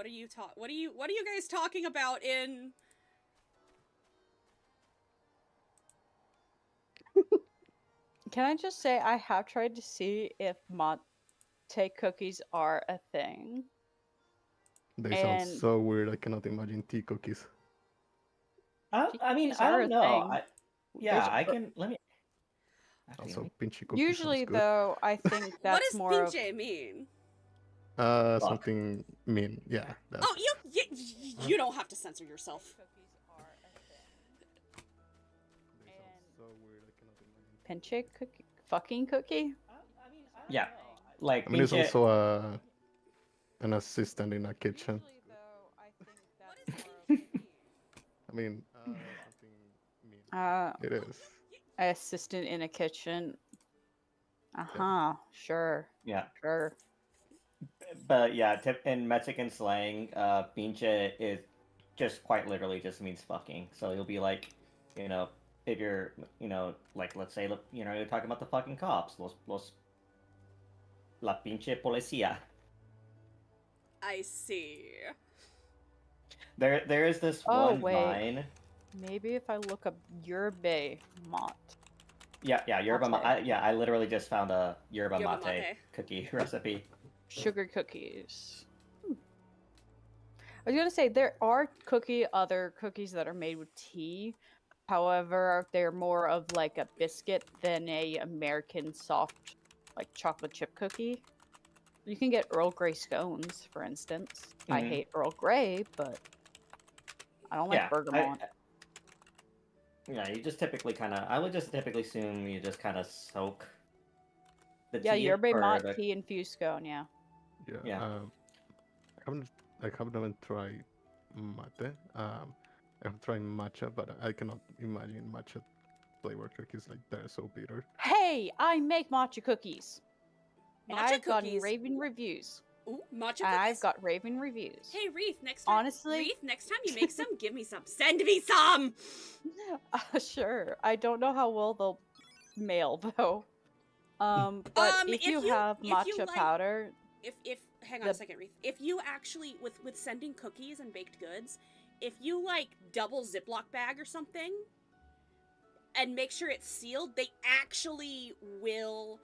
What are you guys talking about in? Can I just say I have tried to see if mate cookies are a thing. They sound so weird. I cannot imagine tea cookies. I mean, Cookies I are don't a know. thing. I can let me. Actually, Also, pinchy cookies Usually, sounds good. though, I think What that's does more of. pinche mean? Something mean. Yeah. That. Oh, you don't have to censor yourself. Cookies are a thing. They sound so weird. I cannot imagine. Pinche cookie? Fucking cookie? I mean, yeah, like I mean, it's pinche- also an assistant in a kitchen. Usually, though, I think that's more of. I mean, something mean. It is. Assistant in a kitchen. Uh-huh. Sure. yeah. Sure. But yeah, in Mexican slang, pinche is just quite literally just means fucking. So you'll be like, if you're, like let's say, you're talking about the fucking cops, la pinche policía. I see. There is this one line. Maybe if I look up yerba mate. Yeah, yerba mate. I literally just found a yerba mate cookie recipe. Sugar cookies. I was gonna say there are other cookies that are made with tea. However, they're more of like a biscuit than a American soft, like chocolate chip cookie. You can get Earl Grey scones, for instance. Mm-hmm. I hate Earl Grey, but I don't like bergamot. You just typically I would just typically assume you just kind of soak the tea. Yeah, yerba mate tea infused scone, yeah. Yeah. I haven't tried mate. I've tried matcha, but I cannot imagine matcha flavored cookies like they're so bitter. Hey, I make matcha cookies. And I've gotten raving reviews. Ooh, matcha cookies? I've got raving reviews. Hey, Reith, next time you make some, give me some. Send me some! Sure. I don't know how well they'll mail, though. But if you have matcha powder... Hang on a second, Reith. If you actually, with sending cookies and baked goods, if you, double Ziploc bag or something, and make sure it's sealed, they actually will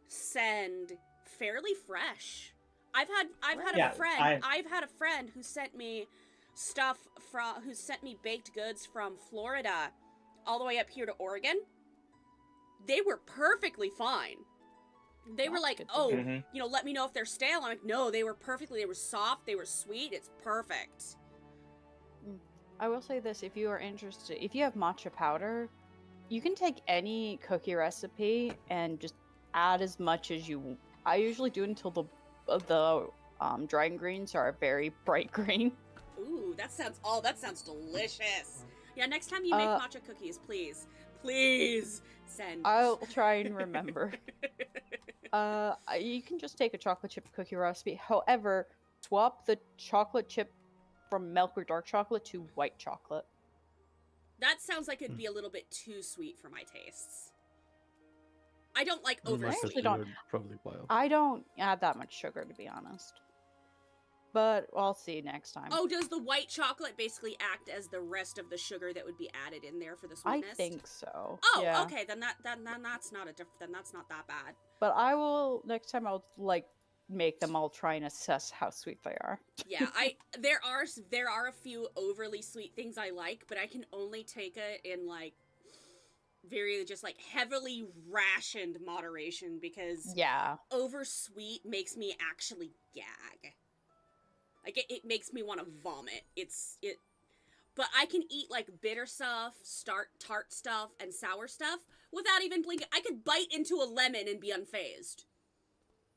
send fairly fresh. I've had a friend who sent me baked goods from Florida all the way up here to Oregon. They were perfectly fine. They were like, let me know if they're stale. I'm like, no, they were soft, they were sweet, it's perfect. I will say this, if you are interested, if you have matcha powder, you can take any cookie recipe and just add as much as you. I usually do until the dry ingredients are a very bright green. Ooh, that sounds delicious. Yeah, next time you make matcha cookies, please send. I'll try and remember. You can just take a chocolate chip cookie recipe. However, swap the chocolate chip from milk or dark chocolate to white chocolate. That sounds like it'd be a little bit too sweet for my tastes. I don't like over sweet. I don't add that much sugar, to be honest. But I'll see next time. Oh, does the white chocolate basically act as the rest of the sugar that would be added in there for the sweetness? I think so. Oh, yeah. Okay, then that's not that bad. But I will next time I'll make them. I'll try and assess how sweet they are. Yeah, there are a few overly sweet things I like, but I can only take it in very just heavily rationed moderation because over sweet makes me actually gag. It makes me want to vomit. But I can eat bitter stuff, tart stuff, and sour stuff without even blinking. I could bite into a lemon and be unfazed.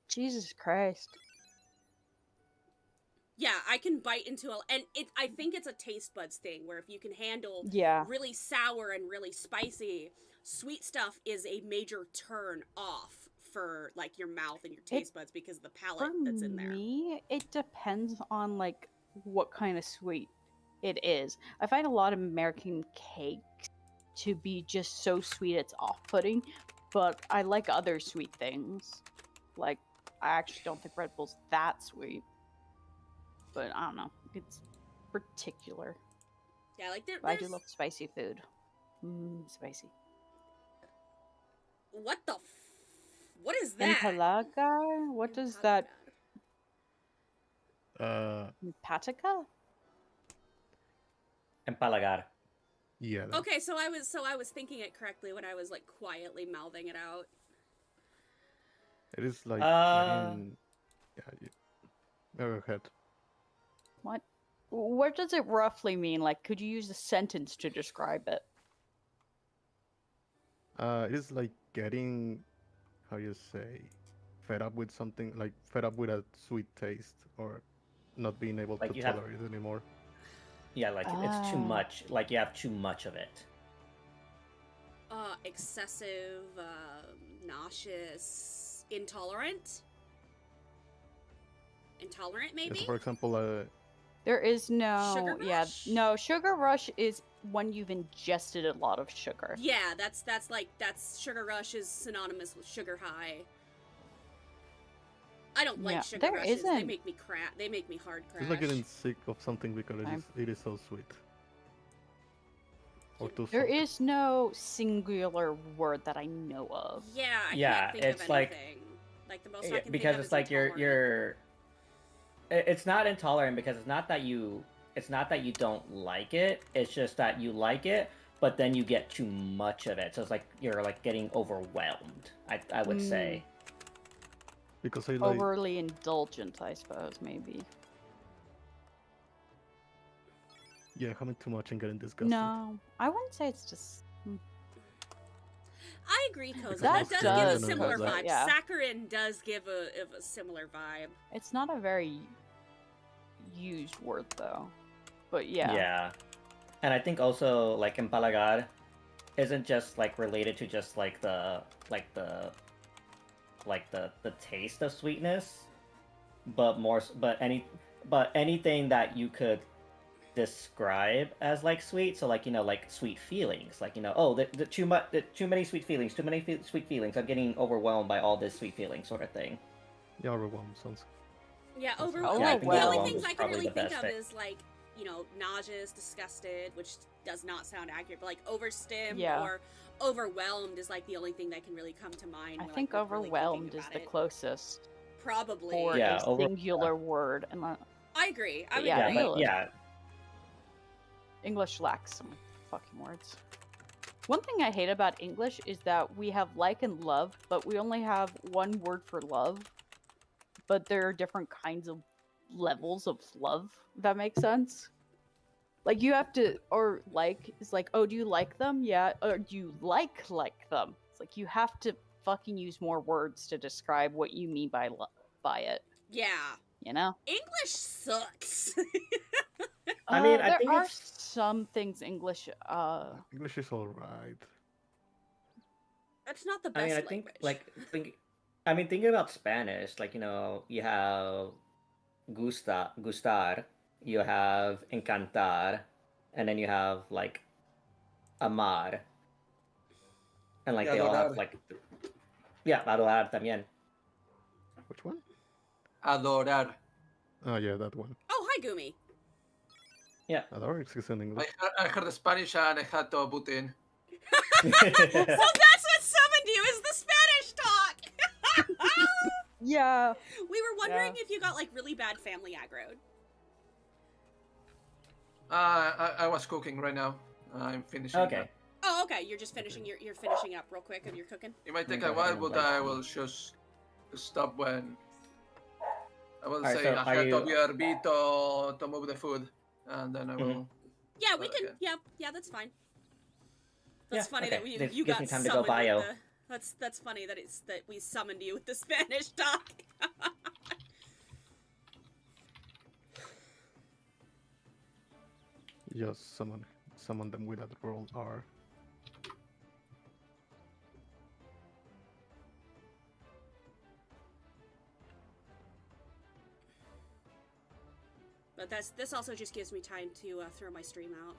Jesus Christ. Yeah, I can bite into I think it's a taste buds thing where if you can handle really sour and really spicy, sweet stuff is a major turn off for your mouth and your taste buds because of the palate that's in there. For me, it depends on what kind of sweet it is. I find a lot of American cakes to be just so sweet it's off-putting, but I like other sweet things. I actually don't think Red Bull's that sweet. but I don't know. It's particular. Yeah, like I do love spicy food. Spicy. What the? What is that? Empalaga? What does that? Patica? Empalagar. Yeah. Okay, so I was thinking it correctly when I was like quietly mouthing it out. It is like getting... Yeah. Go ahead. What? What does it roughly mean? Like, could you use a sentence to describe it? It is like getting, how you say, fed up with something, like fed up with a sweet taste, or not being able Like to you have- tolerate it anymore. Yeah, like it's too much. Like you have too much of it. Excessive, nauseous, intolerant. Intolerant, maybe? So for example, There is no... Sugar Yeah, rush? no, sugar rush is when you've ingested a lot of sugar. Yeah, that's sugar rush is synonymous with sugar high. I don't like sugar there rushes. They isn't. make me crap. They make me hard crash. it's like getting sick of something because it is so sweet. Or too There salty. is no singular word that I know of. Yeah, I Yeah, can't think it's of like- anything. Like the most I can Because think of it's is like intolerant. you're. It's not intolerant because it's not that you don't like it. It's just that you like it, but then you get too much of it. So it's like you're like getting overwhelmed. I would say. Because I like... Overly indulgent, I suppose, maybe. Yeah, having too much and getting disgusted. No, I wouldn't say it's just... I agree, Koza. That That does does, give a similar Koza. vibe. Yeah. Saccharin does give a similar vibe. It's not a very used word, though. But yeah. Yeah, and I think also like empalagar isn't just like related to just like the taste of sweetness, but anything that you could describe as like sweet. So like like sweet feelings, like too many sweet feelings, sweet feelings. I'm getting overwhelmed by all this sweet feeling sort of thing. Yeah, overwhelmed sounds... Yeah, Oh, like well. the only Overwhelmed things is I can probably really the think best of thing. is like, nauseous, disgusted, which does not sound accurate, but like overstimmed Yeah. or overwhelmed is like the only thing that can really come to mind. I when, think like, we're really overwhelmed thinking is about the it. closest Probably. for Yeah, a singular word. And I agree. I would Yeah, agree. but- yeah. English lacks some fucking words. One thing I hate about English is that we have like and love, but we only have one word for love. But there are different kinds of levels of love, if that makes sense. Like you have to, or like, it's like, oh, do you like them? Yeah. Or do you like them? It's like you have to fucking use more words to describe what you mean by it. Yeah. You know? English sucks. I mean, I there think are it's- some things English. English is alright. That's not the I best mean, I language. think thinking about Spanish, like you have gustar, you have encantar, and then you have like amar, and like Y they all have adorar. like adorar también. Which one? Adorar. Oh yeah, that one. Oh, hi, Gumi. Adore exists in English. I heard Spanish and I had to put in. So that's what summoned you, is the Spanish talk! Yeah. We were wondering if you got, like, really bad family aggroed. I was cooking right now. I'm finishing. Okay. Oh, okay. You're just finishing. You're finishing up real quick, and you're cooking. It might take Okay, a while, I'm but like- I will just stop when. I will Alright, say so are ahead you- of your beat to move the food, and then I will. Yeah, we can. Okay. Yeah, that's fine. That's Yeah, funny okay. that This you gives got me time to summoned go bio. with the. That's funny that we summoned you with the Spanish talk. Just summon them with that roll R. But this also just gives me time to throw my stream out.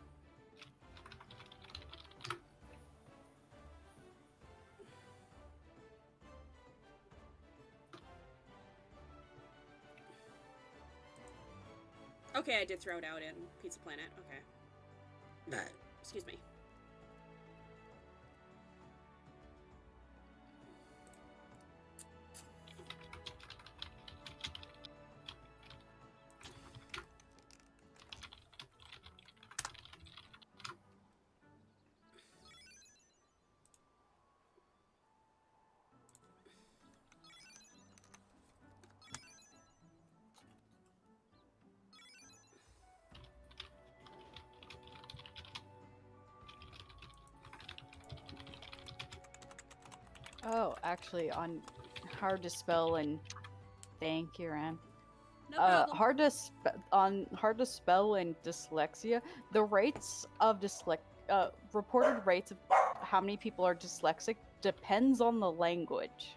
Okay, I did throw it out in Pizza Planet. Okay. Excuse me. Oh, actually, on hard to spell and thank you, Ram. No problem. Hard to spell and dyslexia. The rates of reported rates of how many people are dyslexic depends on the language.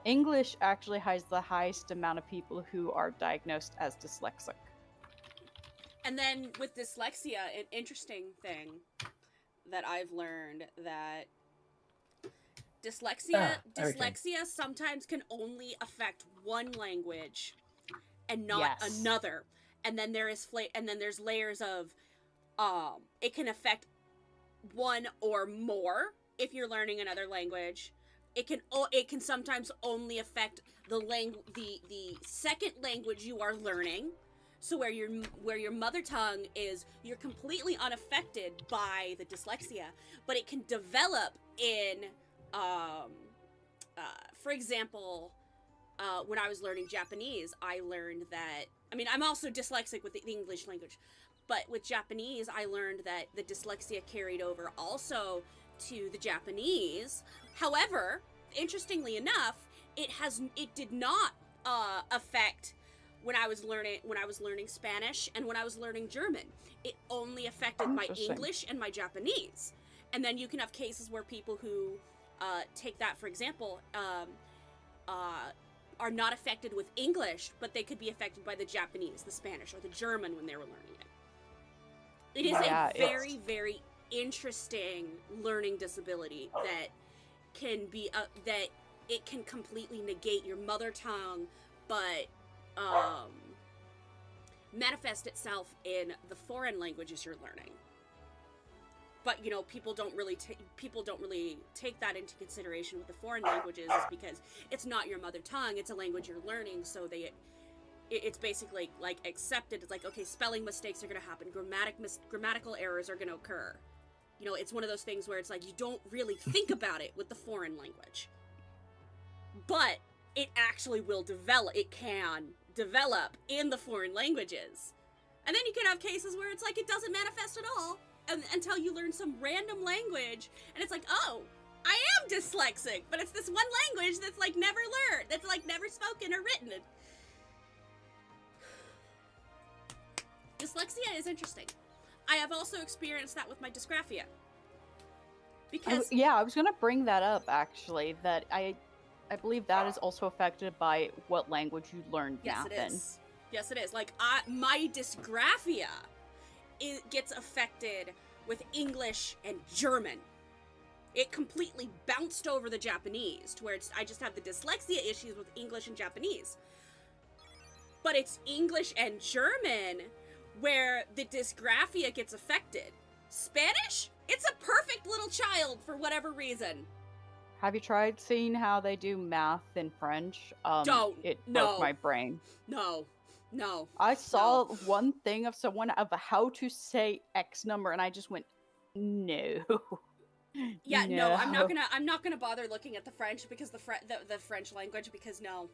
English actually has the highest amount of people who are diagnosed as dyslexic. And then with dyslexia, an interesting thing that I've learned that dyslexia sometimes can only affect one language and not another. And then there's layers of it can affect one or more if you're learning another language. It can sometimes only affect the second language you are learning. So where your mother tongue is, you're completely unaffected by the dyslexia, but it can develop in, for example, when I was learning Japanese, I learned that, I mean, I'm also dyslexic with the English language, but with Japanese, I learned that the dyslexia carried over also to the Japanese. However, interestingly enough, it did not affect when I was learning Spanish and when I was learning German. It only affected my English and my Japanese. And then you can have cases where people who take that, for example, are not affected with English, but they could be affected by the Japanese, the Spanish, or the German when they were learning it. It is a very, very interesting learning disability that can be that it can completely negate your mother tongue, but manifest itself in the foreign languages you're learning. But you know, people don't really take that into consideration with the foreign languages, is because it's not your mother tongue; it's a language you're learning. So it's basically like accepted. It's like, okay, spelling mistakes are going to happen, grammatical errors are going to occur. You know, it's one of those things where it's like you don't really think about it with the foreign language, but it actually will develop. It can develop in the foreign languages, and then you can have cases where it's like it doesn't manifest at all until you learn some random language, and it's like, oh, I am dyslexic, but it's this one language that's like never learned, that's like never spoken or written. Dyslexia is interesting. I have also experienced that with my dysgraphia. Because I was gonna bring that up actually. That I believe that is also affected by what language you learned math in. Yes, it is. Like my dysgraphia, it gets affected with English and German. It completely bounced over the Japanese to where I just have the dyslexia issues with English and Japanese. But it's English and German where the dysgraphia gets affected. Spanish? It's a perfect little child for whatever reason. Have you tried seeing how they do math in French? It broke my brain. No. I saw one thing of how to say X number, and I just went, no. Yeah, no, I'm not gonna bother looking at the French because the French language, because no,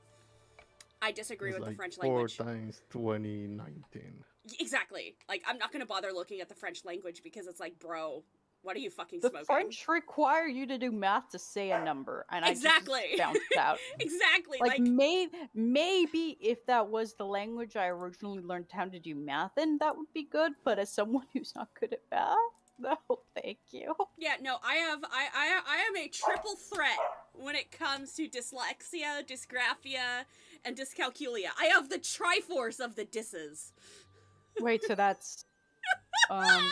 I disagree with the French language. 4 times 2019. Exactly. Like, I'm not gonna bother looking at the French language because it's like, bro, what are you fucking smoking? The French require you to do math to say a number, and I just bounced out. Exactly. Like maybe if that was the language I originally learned how to do math in, that would be good. But as someone who's not good at math, no, thank you. Yeah, no, I am a triple threat when it comes to dyslexia, dysgraphia, and dyscalculia. I have the triforce of the disses. Wait, so that's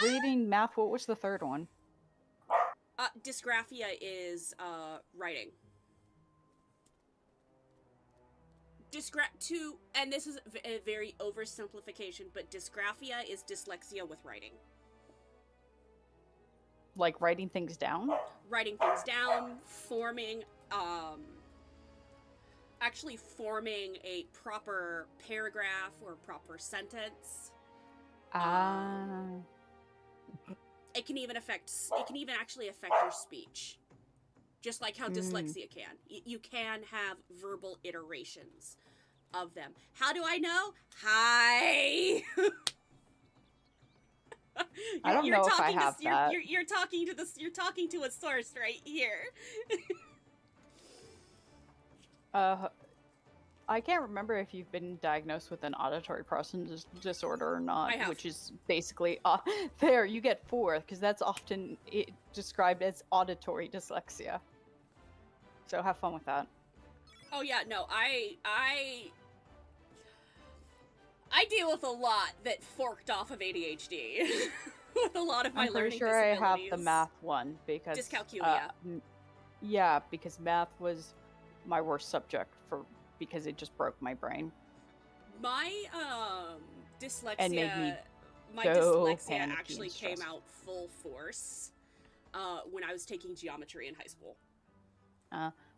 reading, math. What was the third one? Dysgraphia is writing. And this is a very oversimplification, but dysgraphia is dyslexia with writing. Like writing things down? Writing things down, actually forming a proper paragraph or proper sentence. It can even actually affect your speech. Just like how dyslexia can. You can have verbal iterations of them. How do I know? Hi! I don't know if I have that. You're talking to a source right here. I can't remember if you've been diagnosed with an auditory processing disorder or not. I have. Which is basically there you get 4 because that's often described as auditory dyslexia. So have fun with that. Oh yeah, no, I deal with a lot that forked off of ADHD. With a lot of my learning I'm pretty sure I have disabilities. the math one because Dyscalculia. Yeah, because math was my worst subject because it just broke my brain. My dyslexia And made me dyslexia actually came out full force when I was taking geometry in high school.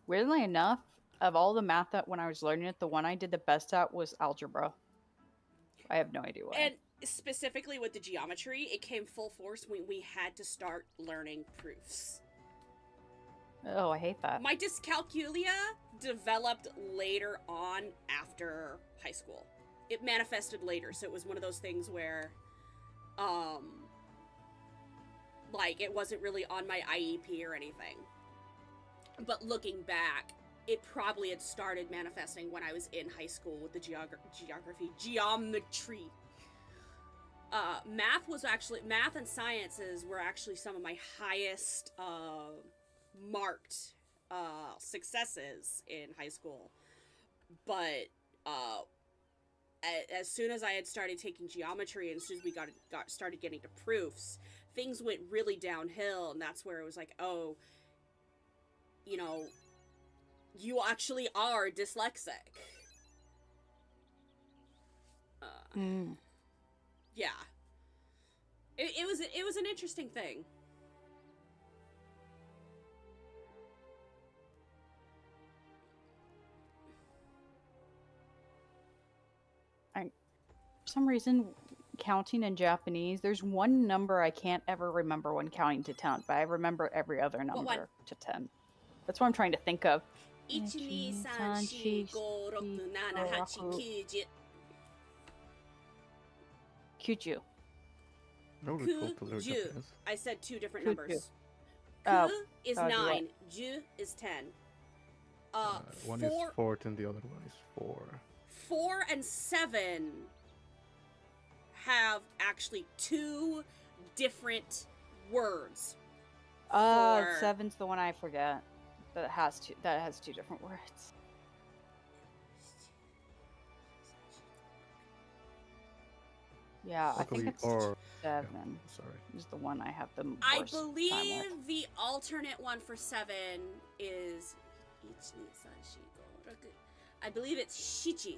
Weirdly enough, of all the math that when I was learning it, the one I did the best at was algebra. I have no idea why. And specifically with the geometry, it came full force when we had to start learning proofs. Oh, I hate that. My dyscalculia developed later on after high school. It manifested later, so it was one of those things where, like, it wasn't really on my IEP or anything. But looking back, it probably had started manifesting when I was in high school with the geometry. Math and sciences were actually some of my highest marked successes in high school. But as soon as I had started taking geometry and as soon as we started getting to proofs, things went really downhill, and that's where it was like, oh, you know, you actually are dyslexic. Yeah. It was an interesting thing. For some reason, counting in Japanese, there's one number I can't ever remember when counting to 10, but I remember every other number to 10. That's what I'm trying to think of. 1, 2, 3, 4, 5, 6, 7, 8, 9, Kyuju. Ku-ju. I said 2 different Ku-ju. numbers. Oh. Ku is 9, ju is 10. One 4, is 4 and the other one is 4. 4 and 7 have actually 2 different words. 7's the one I forget. That has 2 different words. Yeah, I think it's 7. Sorry. Is the one I have the worst I time believe with. the alternate one for 7 is... I believe it's Shichi.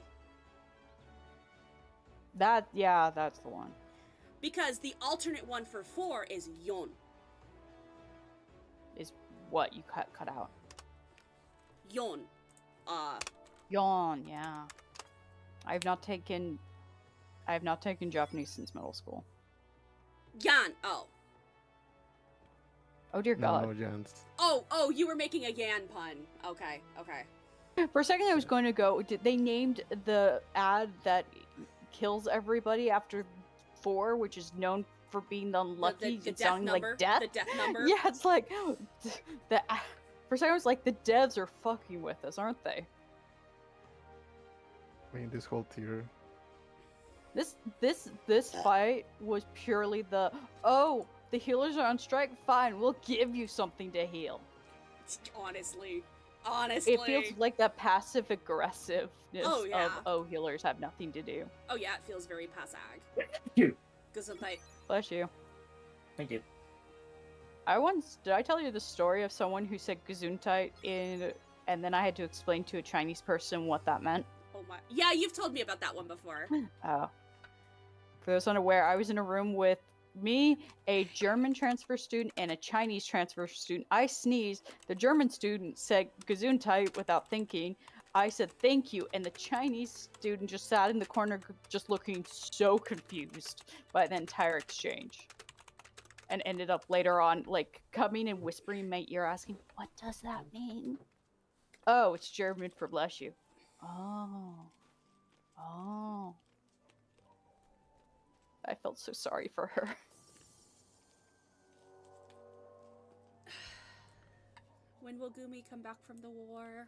That's the one. Because the alternate one for 4 is Yon. Is what you cut out. Yon. Yon, yeah. I have not taken Japanese since middle school. Yan. Oh. Oh dear God. No, Jans. Oh, you were making a Yan pun. Okay. For a second I was going to go, they named the ad that kills everybody after 4, which is known for being unlucky. The It's death sounding number. like death. The death number. Yeah, it's like for a second I was like, the devs are fucking with us, aren't they? I mean, this whole tier. This fight was purely the healers are on strike. Fine, we'll give you something to heal. Honestly. It feels like that passive aggressiveness Oh, yeah. of healers have nothing to do. Oh yeah, it feels very passag. you. Gesundheit. Bless you. Thank you. Did I tell you the story of someone who said Gesundheit and then I had to explain to a Chinese person what that meant? Oh Oh my. Yeah, you've told me about that one before. Oh. For those unaware, I was in a room with me, a German transfer student, and a Chinese transfer student. I sneezed. The German student said Gesundheit without thinking. I said thank you, and the Chinese student just sat in the corner just looking so confused by the entire exchange. And ended up later on, like, coming and whispering in my ear asking, what does that mean? Oh, it's German for bless you. Oh. Oh. I felt so sorry for her. When will Gumi come back from the war?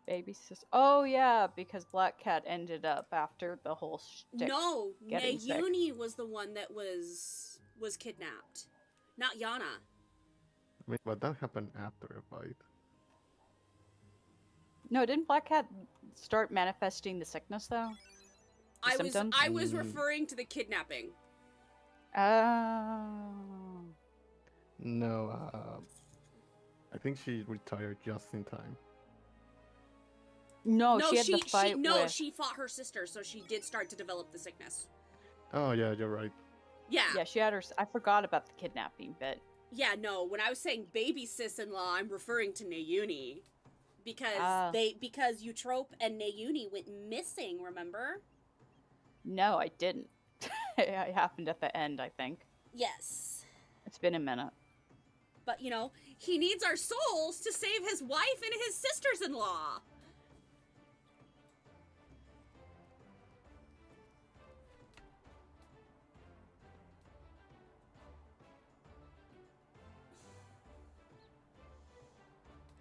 Baby sister. Oh yeah, because Black Cat ended up after the whole shtick. No, getting sick. Nayuni was the one that was kidnapped, not Yana. I mean, but that happened after a fight. No, didn't Black Cat start manifesting the sickness though? The symptoms? I was referring to the kidnapping. Oh. No, I think she retired just in time. No, she had the fight with... she fought her sister, so she did start to develop the sickness. Oh yeah, you're right. Yeah. Yeah, she had her... I forgot about the kidnapping bit. Yeah, no, when I was saying baby sis-in-law, I'm referring to Nayuni. Because Eutrope and Nayuni went missing, remember? No, I didn't. It happened at the end, I think. Yes. It's been a minute. But, you know, he needs our souls to save his wife and his sisters-in-law.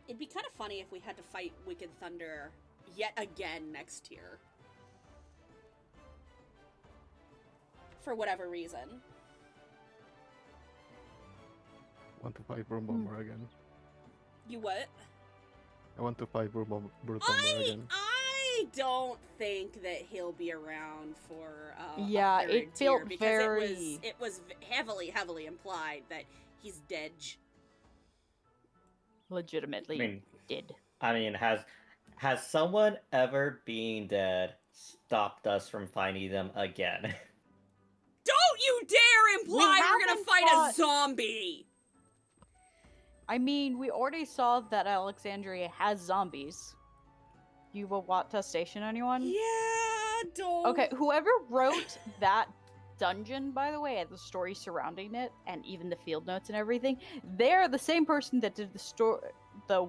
It'd be kind of funny if we had to fight Wicked Thunder yet again next year. For whatever reason. Want to fight Broom Bomber again. You what? I want to fight Broom Bomber again. I don't think that he'll be around for yeah, a third it felt because very... it was heavily implied that he's dead. Legitimately did. I mean, has someone ever being dead stopped us from finding them again? Don't you dare imply we're gonna fight a zombie! I mean, we already saw that Alexandria has zombies. You will want to station anyone? Yeah, don't. Okay, whoever wrote that dungeon, by the way, and the story surrounding it, and even the field notes and everything, they're the same person that did the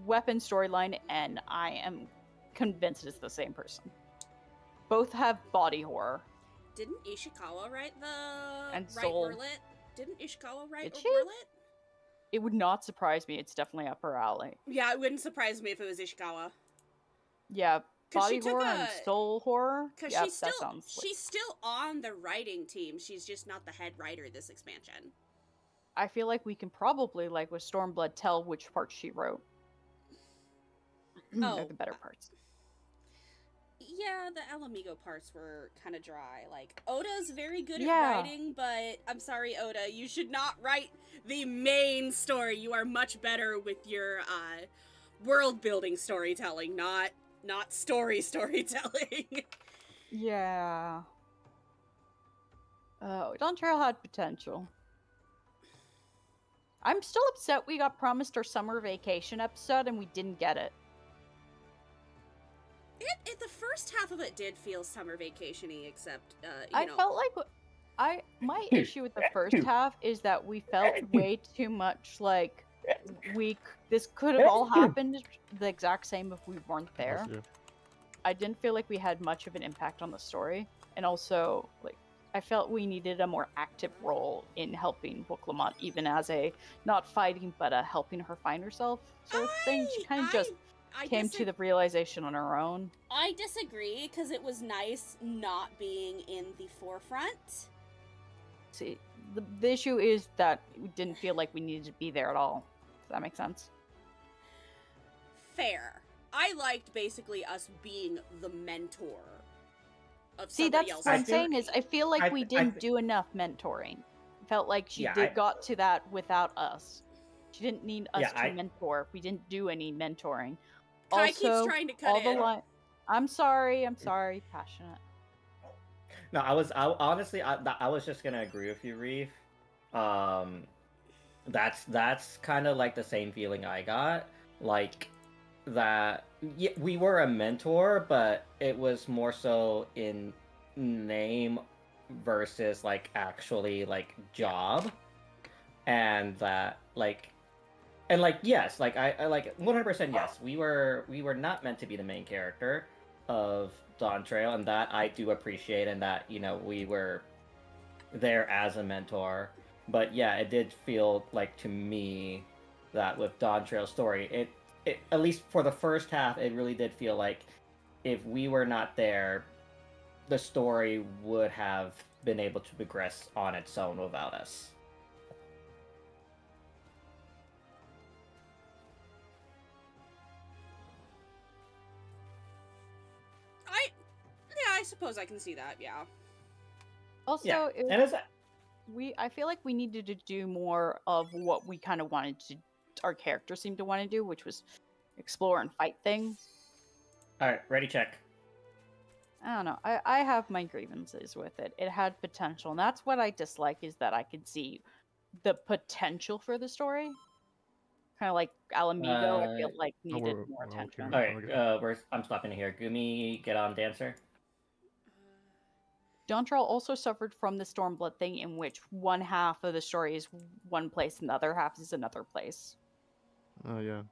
weapon storyline, and I am convinced it's the same person. Both have body horror. Didn't Ishikawa write and write Soul. Verlet? Didn't Ishikawa write Did she? Verlet? It would not surprise me. It's definitely up her alley. Yeah, it wouldn't surprise me if it was Ishikawa. Yeah, body horror and soul horror. Because yep, she's still on the writing team. She's just not the head writer this expansion. I feel like we can probably, like with Stormblood, tell which parts she wrote. They're the better parts. Yeah, the Alamigo parts were kind of dry. Like, Oda's very good at writing, but I'm sorry, Oda, you should not write the main story. You are much better with your world-building storytelling, not storytelling. Yeah. Oh, Dawn Trail had potential. I'm still upset we got promised our summer vacation episode and we didn't get it. The first half of it did feel summer vacation-y, except, I felt like... My issue with the first half is that we felt way too much like this could have all happened the exact same if we weren't there. I didn't feel like we had much of an impact on the story. And also, like, I felt we needed a more active role in helping Book Lamont, even as a, not fighting, but a helping her find herself sort of thing. She kind of just came to the realization on her own. I disagree, because it was nice not being in the forefront. See, the issue is that we didn't feel like we needed to be there at all. Does that make sense? Fair. I liked basically us being the mentor of See, somebody that's else. what I'm saying is I feel like we didn't do enough mentoring. Felt like she got to that without us. She didn't need us to mentor. We didn't do any mentoring. Kai keeps trying to cut in. I'm sorry, passionate. No, I was just gonna agree with you, Reef. That's kind of like the same feeling I got. Like that, yeah, we were a mentor, but it was more so in name versus like actually like job, and that like. And like yes, like I like 100% yes. We were not meant to be the main character of Dawn Trail, and that I do appreciate, and that we were there as a mentor. But yeah, it did feel like to me that with Dawn Trail's story, it at least for the first half, it really did feel like if we were not there, the story would have been able to progress on its own without us. I suppose I can see that, yeah. Also, yeah. I feel like we needed to do more of what we kind of wanted to, our character seemed to want to do, which was explore and fight things. Alright, ready, check. I don't know. I have my grievances with it. It had potential, and that's what I dislike, is that I could see the potential for the story. Kind of like Alamigo, I feel like needed more attention. Alright, I'm stopping here. Gumi, get on Dancer. Dawn Trail also suffered from the Stormblood thing, in which one half of the story is one place and the other half is another place. Oh, yeah.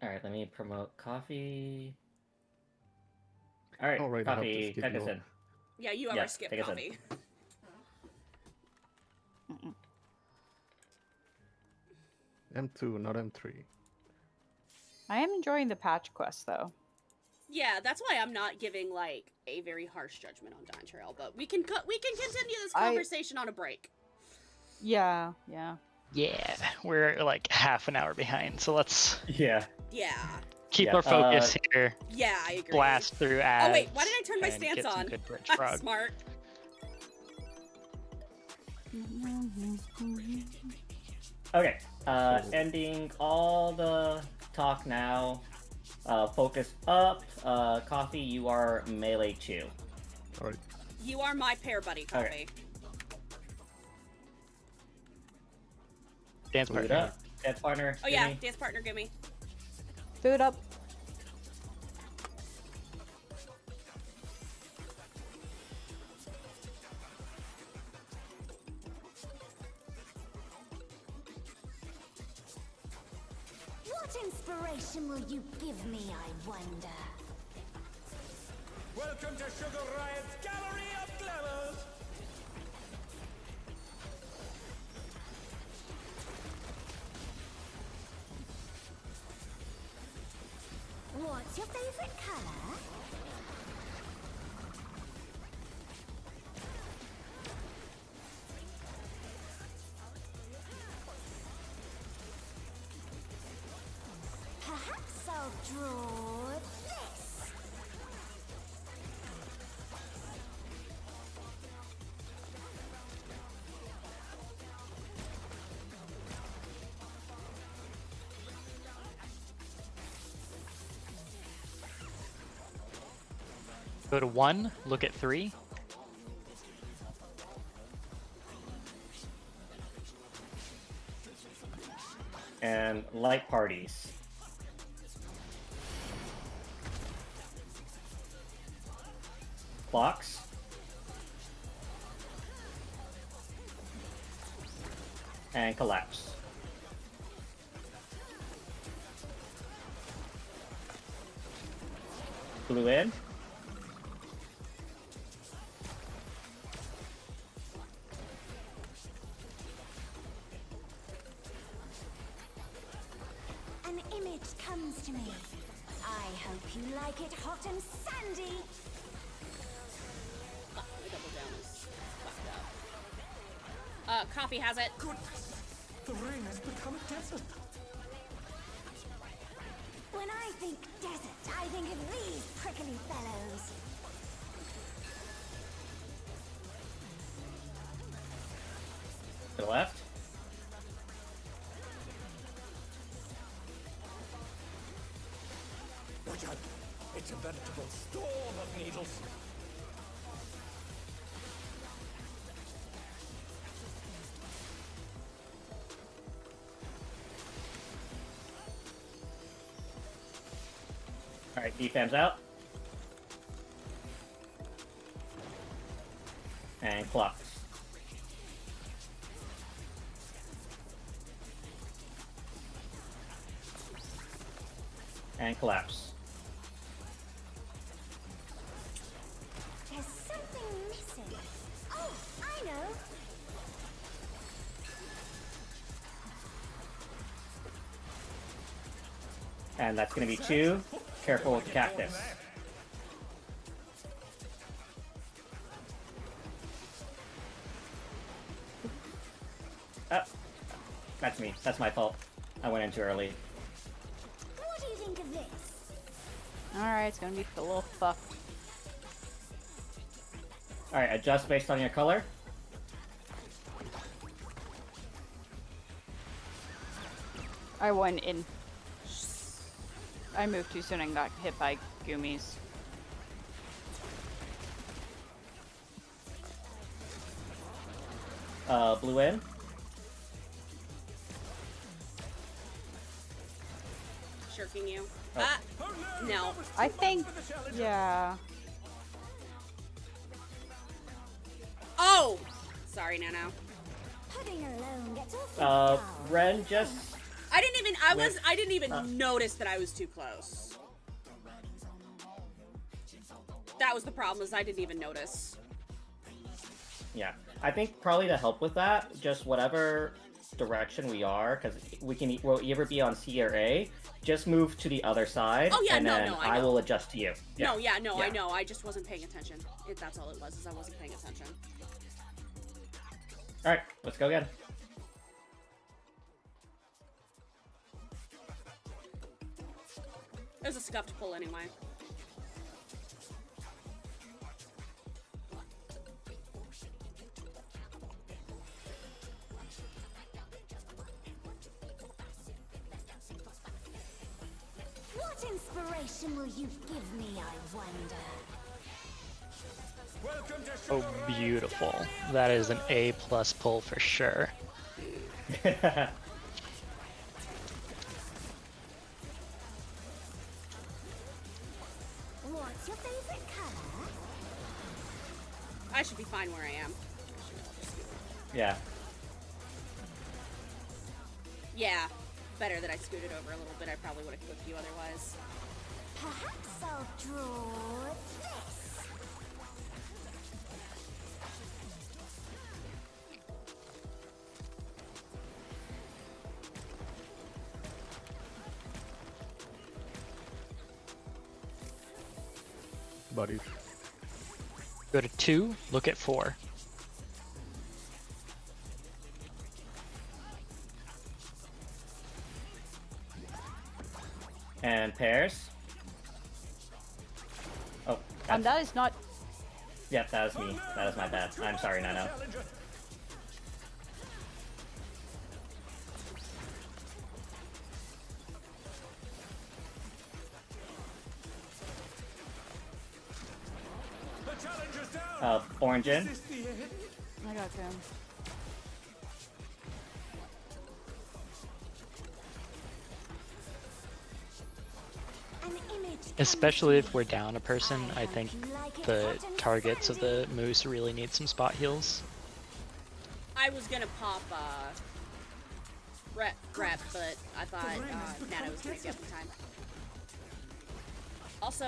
Alright, let me promote Coffee. Alright, Coffee, take us in. Yeah, you ever skip Coffee. M2, not M3. I am enjoying the patch quest, though. Yeah, that's why I'm not giving like a very harsh judgment on Dawn Trail, but we can continue this conversation on a break. Yeah. We're like half an hour behind, so let's keep our focus here. Yeah, I agree. Blast through ads. Oh wait, why did I turn my stance on? Good Bridge Prog. Smart. Okay, ending all the talk now. Focus up. Coffee, you are melee 2. Alright. You are my pair buddy, Coffee. Okay. Dance partner. Dance partner. Oh yeah, dance partner, give me. Food up. What inspiration will you give me, I wonder? Welcome to Sugar Riot's Gallery of Glamours! What's your favorite color? Perhaps I'll draw this. Go to 1, look at 3. And light parties. Box. And collapse. Blue in. An image comes to me. I hope you like it hot and sandy. My double down is fucked up. Coffee has it. Goodness! The ring has become a desert! When I think desert, I think of these prickly fellows. To the left. Watch out! It's a veritable storm of needles. Alright, defense out. And clocks. And collapse. There's something missing. Oh, I know. And that's going to be 2. Careful with the cactus. That's me. That's my fault. I went in too early. What do you think of this? Alright, it's gonna be a little fucked. Alright, adjust based on your color. I went in. I moved too soon and got hit by Goomies. Blue in. Shirking you. Oh. No. I think, yeah. Oh! Sorry, Nano. Pudding alone gets awful Ren just... I didn't even notice that I was too close. That was the problem, is I didn't even notice. Yeah. I think probably to help with that, just whatever direction we are, because we'll either be on C or A, just move to the other side, Oh, yeah, and then no, I will adjust to you. Yeah. No, I know. I just wasn't paying attention. That's all it was, is I wasn't paying attention. Alright, let's go again. It was a scuffed pull anyway. What inspiration will you give me, I wonder? Oh, beautiful. That is an A+ pull for sure. What's your favorite color? I should be fine where I am. Yeah. Yeah. Better that I scooted over a little bit. I probably would have clipped you otherwise. Perhaps I'll draw this. Buddies. Go to 2, look at 4. And pairs. Oh, That is not... Yep, that was me. That was my bad. I'm sorry, Nano. Orange in. I got him. Especially if we're down a person, I think the targets of the moose really need some spot heals. I was gonna pop rep, but I thought Nano was gonna get the time. Also,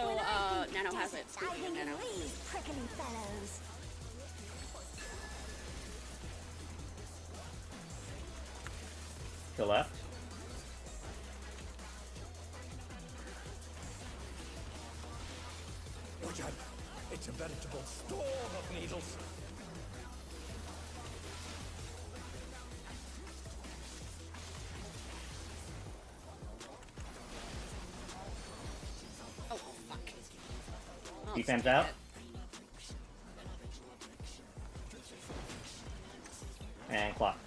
Nano has it. Speaking of Nano. To the left. Watch out! It's a veritable storm of needles. Oh, fuck. Oh, Defense out. And clocks.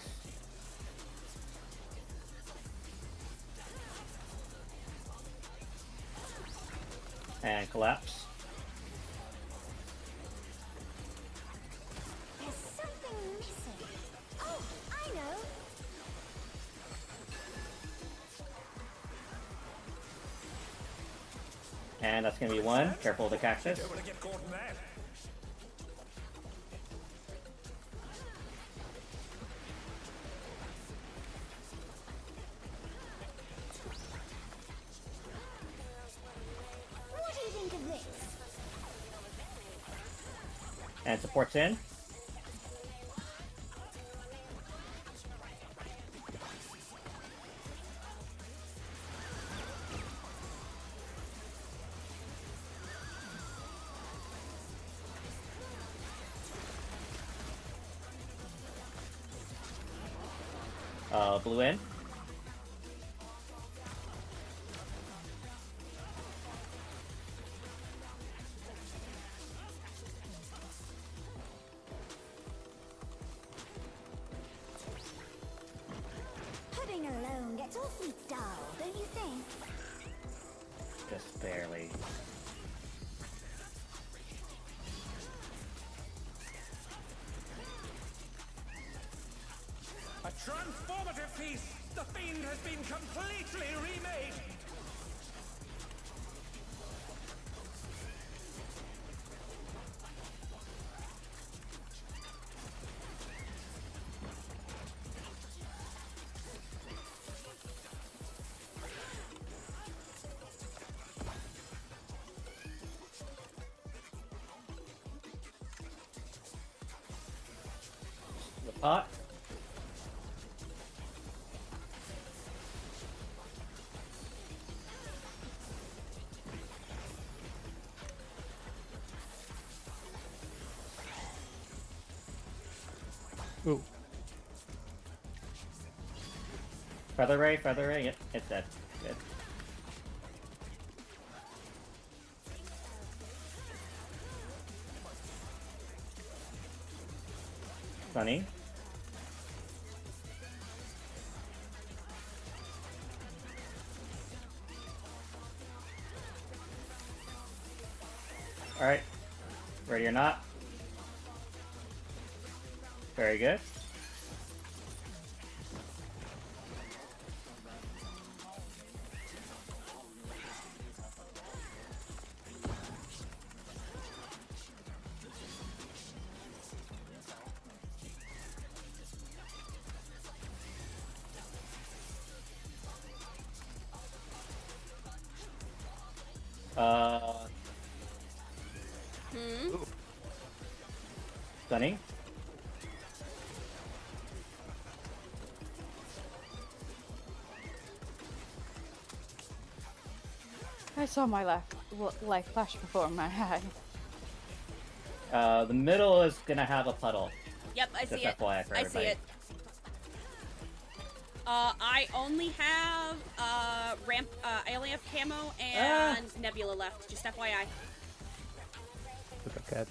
And collapse. There's something missing. Oh, I know. And that's gonna be one. Careful of the cactus. Don't want to get caught in that. What do you think of this? And support's in. Blue in. Pudding alone gets awfully dull, don't you think? Just barely. A transformative piece! The Fiend has been completely remade! The pot. Ooh. Feather ray, yep, it's dead. Good. Sunny. Alright. Ready or not? Very good. Stunning. I saw my life flash before my eye. The middle is gonna have a puddle. Yep, I see it. FYI for I everybody. see it. I only have I only have camo and nebula left. Just FYI. Look at that.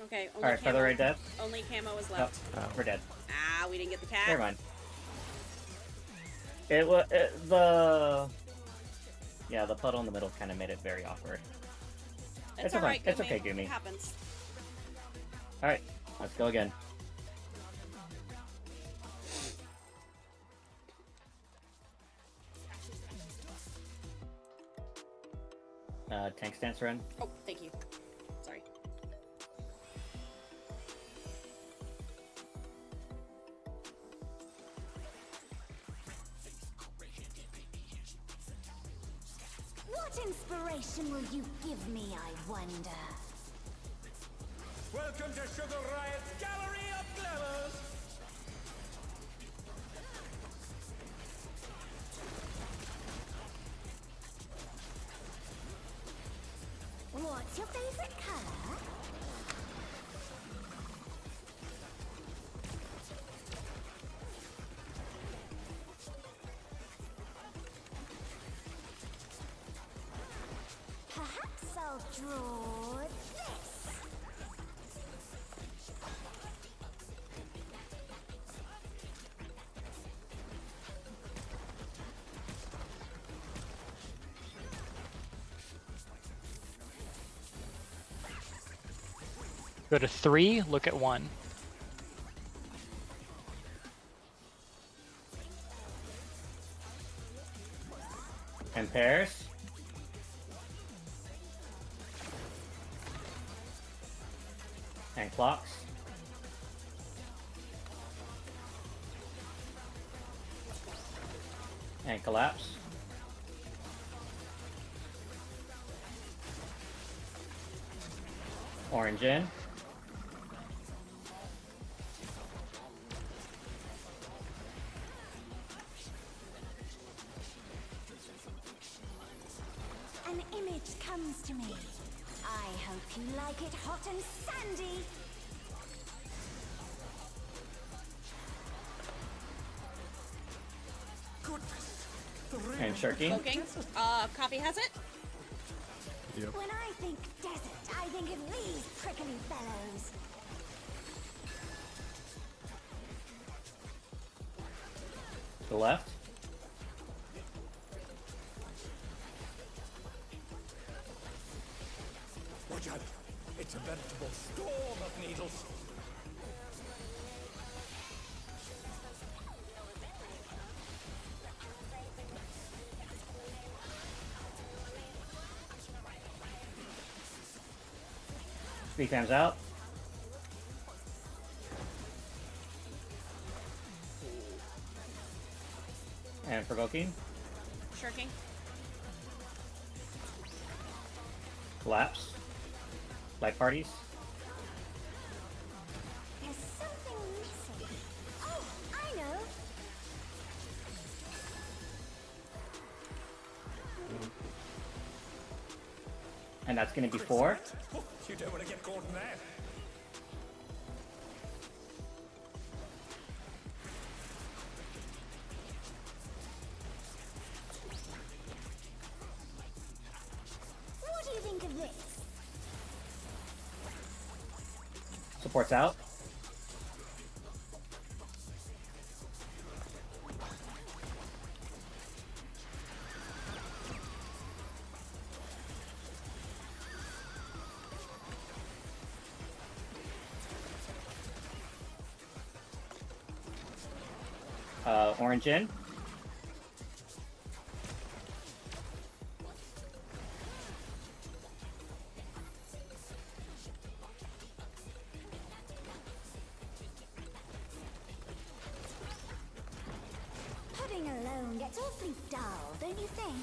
Okay. Only Alright, feather ray dead. Only camo is left. Oh, we're dead. Ah, we didn't get the cat. Never mind. It was the puddle in the middle kind of made it very awkward. It's alright. It's okay, Gumi. It happens. All right, let's go again. Tank stance run. Oh, thank you. Sorry. What inspiration will you give me, I wonder? Welcome to Sugar Riot's Gallery of Glamours! What's your favorite color? Perhaps I'll draw this. Go to 3, look at 1. And pairs. And clocks. And collapse. Orange in. An image comes to me. I hope you like it hot and sandy. And Shirky. Smoking. Coffee has it. Yep. When I think desert, I think of these prickly fellows. To the left. Watch out! It's a veritable storm of needles. Speed fans out. And provoking. Shirking. Collapse. Light parties. There's something missing. Oh, I know. And that's going to be 4. Oh, you don't want to get caught in that. What do you think of this? Supports out. Orange in. Pudding alone gets awfully dull, don't you think?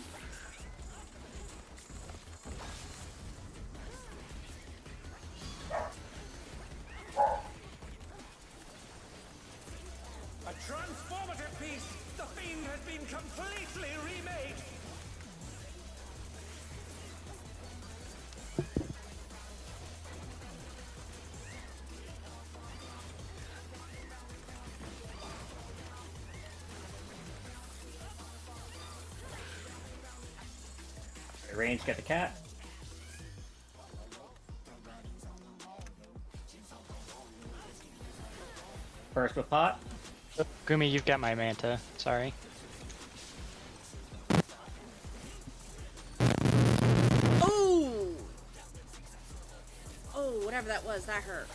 A transformative piece! The Fiend has been completely remade! Range, get the cat. First with pot. Gumi, you've got my manta. Sorry. Oh! Oh, whatever that was, that hurt.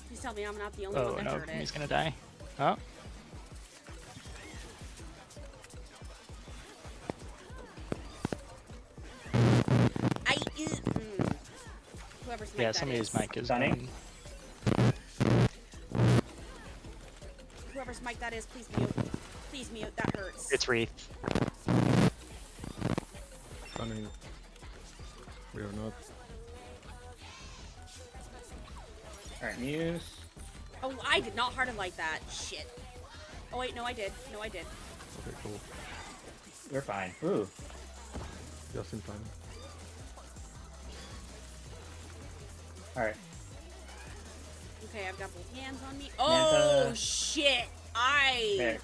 Please tell me I'm not the only Oh one that no, hurt it. Gumi's gonna die. Oh. Whoever's mic Yeah, that somebody's is. mic is Stunning. Whoever's mic that is, please mute. Please mute, that hurts. It's Wreath. Stunning. We are not. Alright, Muse. Oh, I did not heart him like that. Shit. Oh wait, no I did. No I did. Okay, cool. We're fine. Ooh. Just in time. Alright. Okay, I've got both hands on me. Oh Manta. shit! There.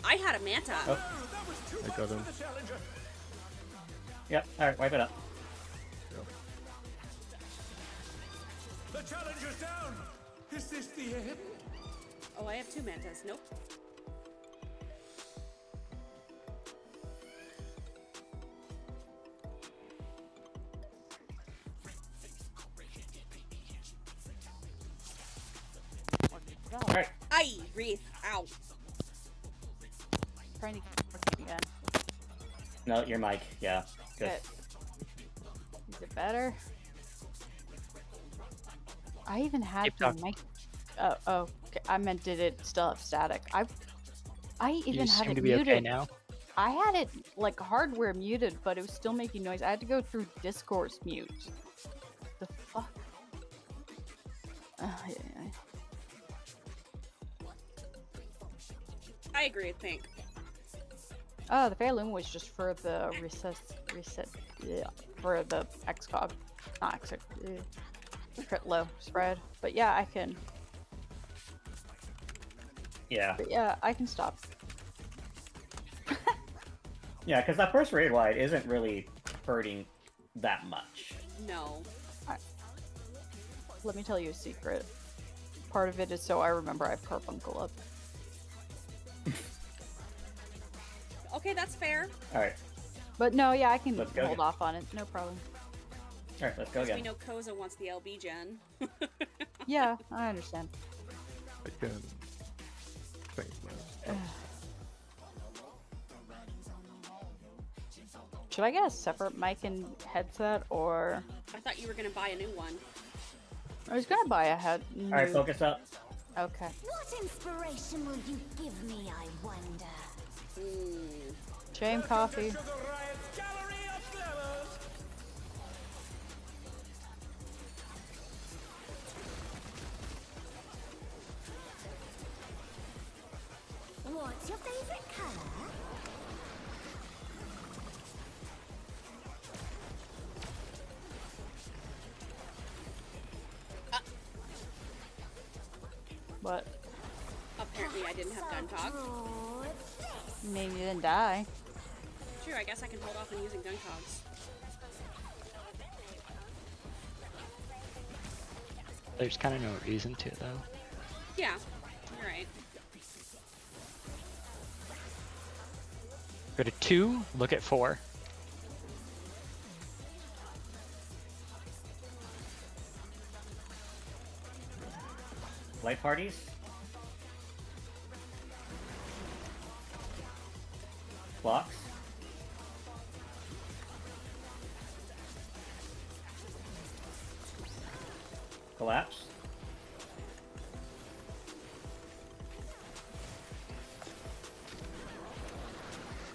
I had a manta. Oh. That was too I much got for him. the challenger. Yep. Alright, wipe it up. Yep. The challenger's down. Is this the end? Oh, I have 2 mantas. Nope. Wreath. Ow. Trying to keep again. No, your mic. Yeah. Good. Okay. Is it better? I even had the mic. Oh, okay. I meant, did it still have static? I even had it muted. Okay now. I had it like hardware muted, but it was still making noise. I had to go through Discord's mute. The fuck? I agree with Pink. Oh, the Fairloom was just for the reset, yeah, for the XCOG, not XCOG, crit low spread. But yeah, I can. Yeah. But yeah, I can stop. Yeah, because that first raid wide isn't really hurting that much. No. Let me tell you a secret. Part of it is so I remember I have Carbuncle up. Okay, that's fair. Alright. But no, yeah, I can hold off on it. No problem. Alright, let's go again. We know Koza wants the LB gen. Yeah, I understand. I can. Thanks, man. Should I get a separate mic and headset, or? I thought you were gonna buy a new one. I was gonna buy a head. Alright, focus up. Okay. What inspiration will you give me, I wonder? Shame coffee. What's your favorite color? What? Apparently I didn't have gun talk. Maybe you didn't die. Sure, I guess I can hold off on using gun cogs. There's kind of no reason to, though. Yeah, you're right. Go to 2, look at 4. Light parties? Blocks? Collapse?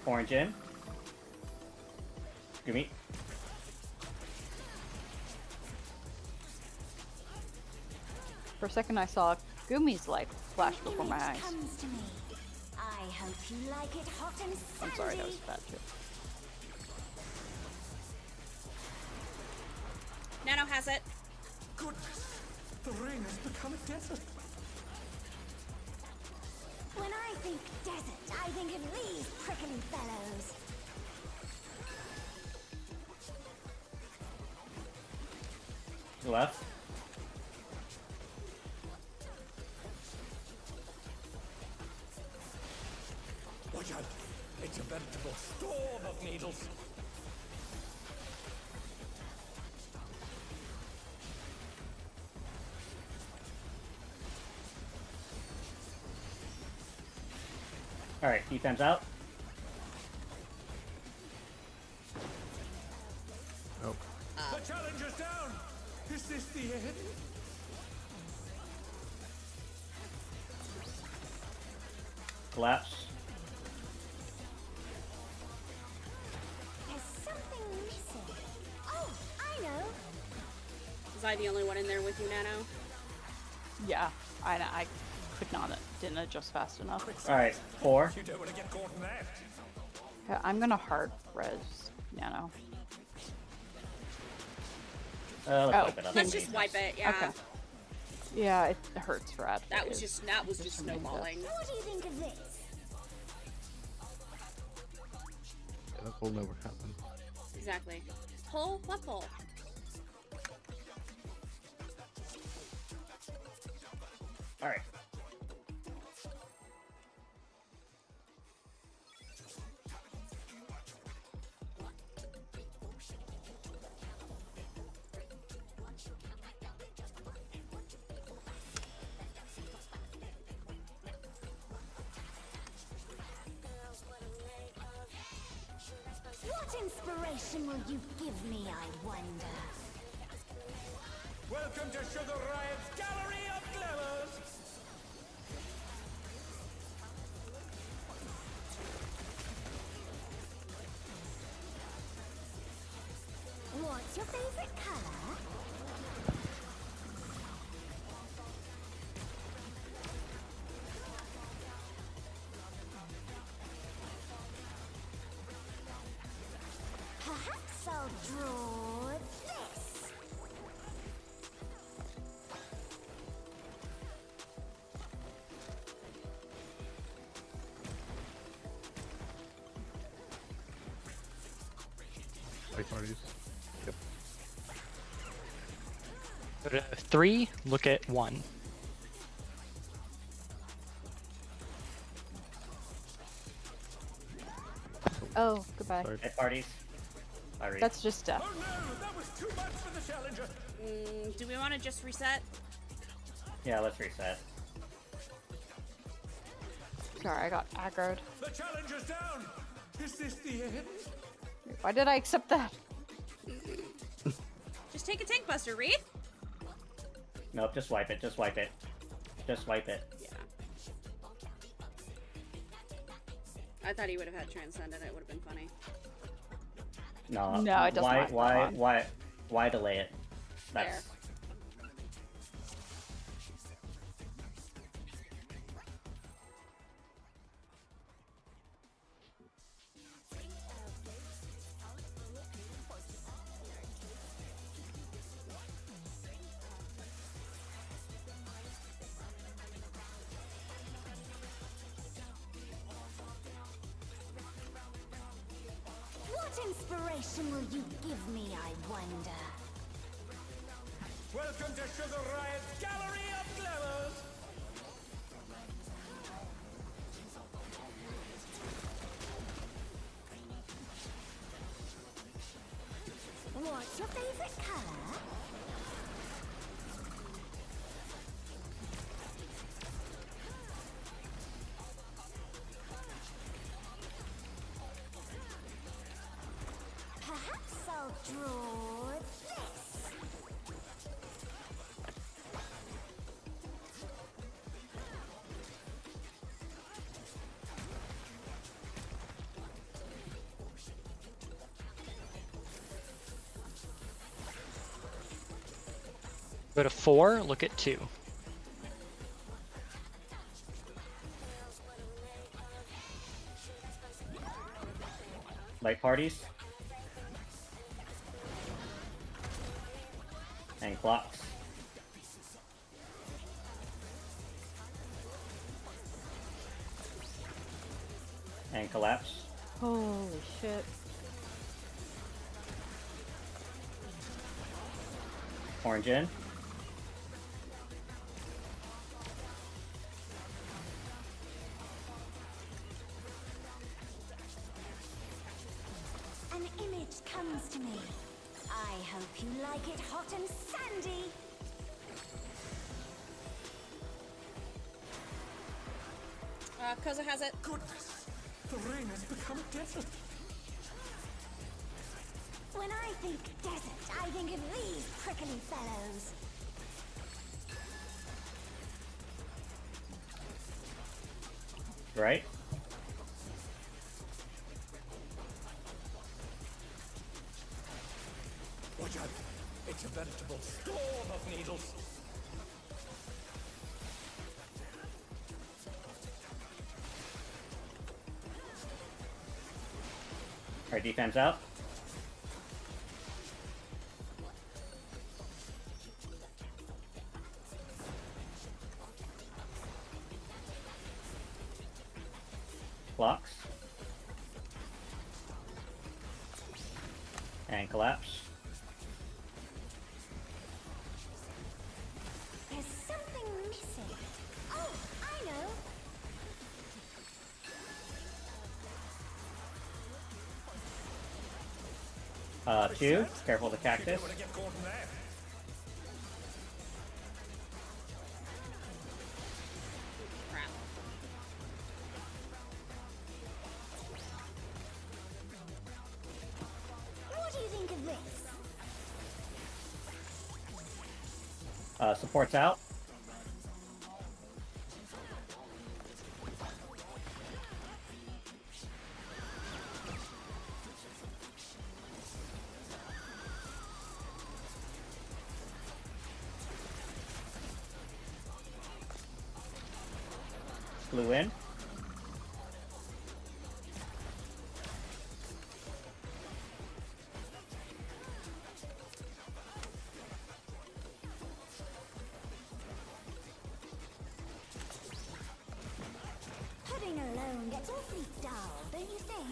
Orange in? Gumi? For a second I saw Gumi's light flash before my eyes. I hope you like it hot and sandy. I'm sorry, that was bad too. Nano has it. Goodness, the ring has become a desert. When I think desert, I think of these prickly fellows. Left? Watch out! It's a veritable storm of needles. Alright, defense out. Oh. The challenger's down! Is this the end? Collapse. There's something missing. Oh, I know. Was I the only one in there with you, Nano? Yeah, I could not, didn't adjust fast enough. Alright, 4. You don't want to get caught in that. Yeah, I'm gonna hard res Nano. Let's just wipe it, yeah. Okay. Yeah, it hurts Rad. That was just snowballing. What do you think of this? Yeah, that will never happen. Exactly. Pull? What pull? Alright. inspiration will you give me, I wonder? Welcome to Sugar Riot's Gallery of Glamours! What's your favorite color? Perhaps I'll draw this. Like parties. Yep. Go to 3, look at 1. Oh, goodbye. Sorry. At parties. Sorry. That's just stuff. Oh no, that was too much for the challenger. Do we want to just reset? Yeah, let's reset. Sorry, I got aggroed. The challenger's down. Is this the end? Why did I accept that? Just take a tank buster, Wreath. Nope, just wipe it. Just wipe it. Just wipe it. Yeah. I thought he would have had Transcendent. It would have been funny. No. No, it doesn't. Why delay it? That's. Fair. What inspiration will you give me, I wonder? Welcome to Sugar Riot's Gallery of Glamours. What's your favorite color? Perhaps I'll draw this. Go to 4, look at 2. Light parties. And clocks. And collapse. Holy shit. Orange in. An image comes to me. I hope you like it hot and sandy. Koza has it. Goodness, the rain has become desert. When I think desert, I think of these prickly fellows. Right? Watch out. It's a veritable storm of needles. Alright, defense out. Blocks. And collapse. There's something missing. Oh, I know. 2. Careful of the cactus. You don't want to get caught in there. Crap. Support's out. Blue in. Pudding alone gets awfully dull, don't you think?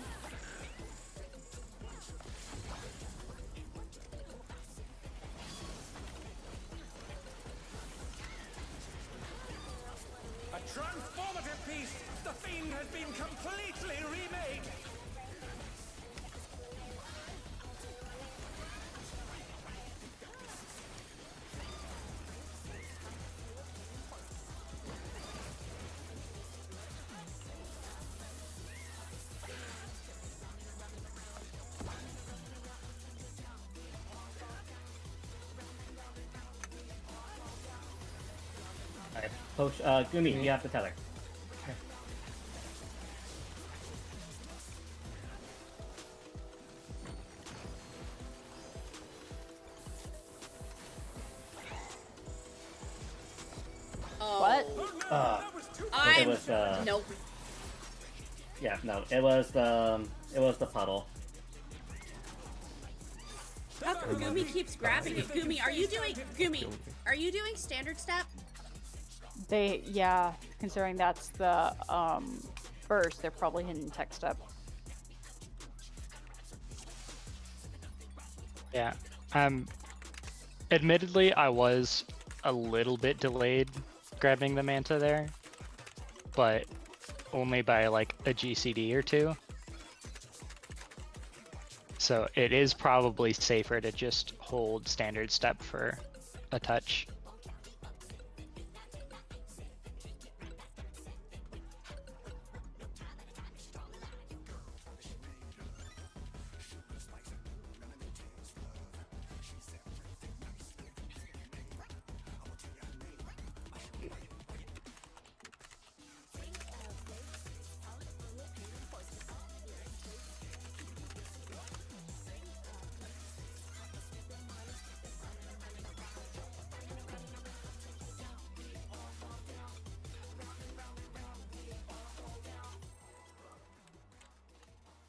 A transformative piece! The Fiend has been completely remade! Alright, Poach, Gumi, you have the tether. What? It was Nope. Yeah, no, it was the puddle. How come Gumi keeps grabbing it? Gumi, are you doing standard step? Yeah, considering that's the burst, they're probably hitting tech step. Yeah. Admittedly, I was a little bit delayed grabbing the manta there, but only by like a GCD or two. So it is probably safer to just hold standard step for a touch.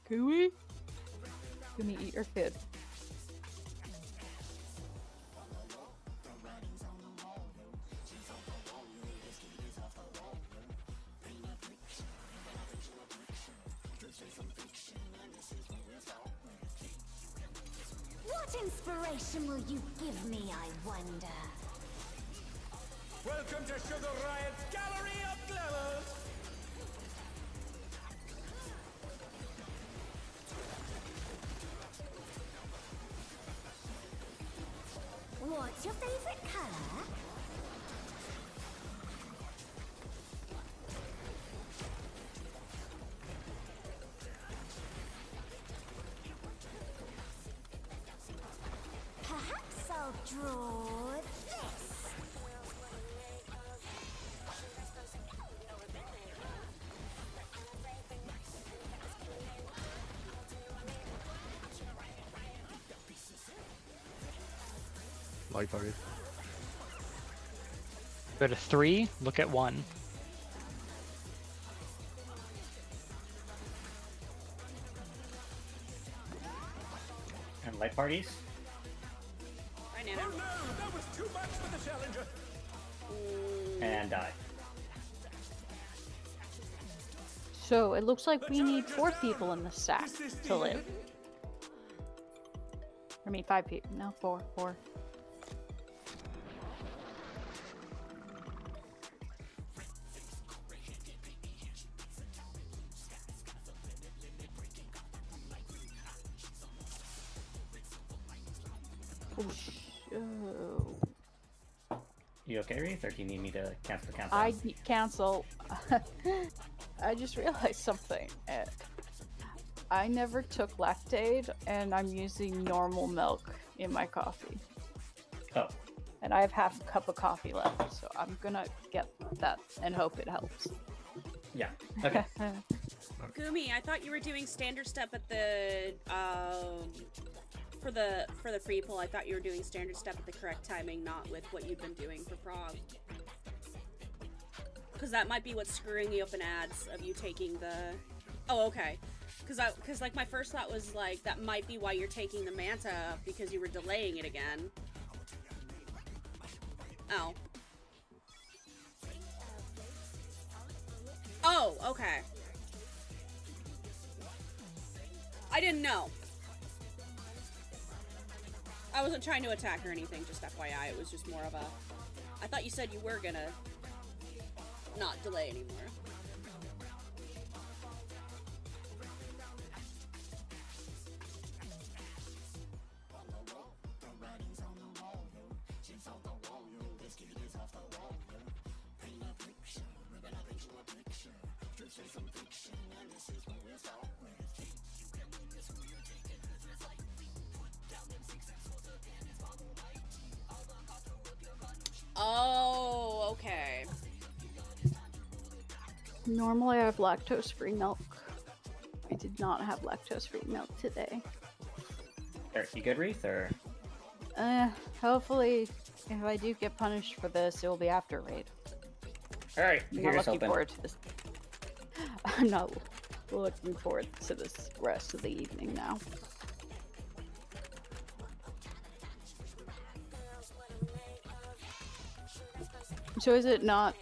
Gooey? Gumi, eat your food. What inspiration will you give me, I wonder? Welcome to Sugar Riot's Gallery of Glamours! What's your favorite color? Perhaps I'll draw this. Light target. Go to 3, look at 1. And light parties. Right Oh now. no, that was too much for the challenger! And die. So it looks like we need 4 people in the stack to live. I mean 5 people. No, 4. You okay, Reese, or do you need me to cancel? I cancel. I just realized something. I never took lactate, and I'm using normal milk in my coffee. Oh. And I have half a cup of coffee left, so I'm gonna get that and hope it helps. Yeah. Okay. Gumi, I thought you were doing standard step at the for the free pull. I thought you were doing standard step at the correct timing, not with what you've been doing for Prog. Because that might be what's screwing you up in ads of you taking the. Oh, okay. Because like my first thought was like that might be why you're taking the Manta because you were delaying it again. Oh. Oh, okay. I didn't know. I wasn't trying to attack or anything, just FYI. It was just more of a... I thought you said you were gonna not delay anymore. Oh, okay. Normally I have lactose-free milk. I did not have lactose-free milk today. You good, Wreath, or? Hopefully, if I do get punished for this, it will be after raid. Alright, I'm not looking forward to this. I'm not looking forward to this rest of the evening now. So is it not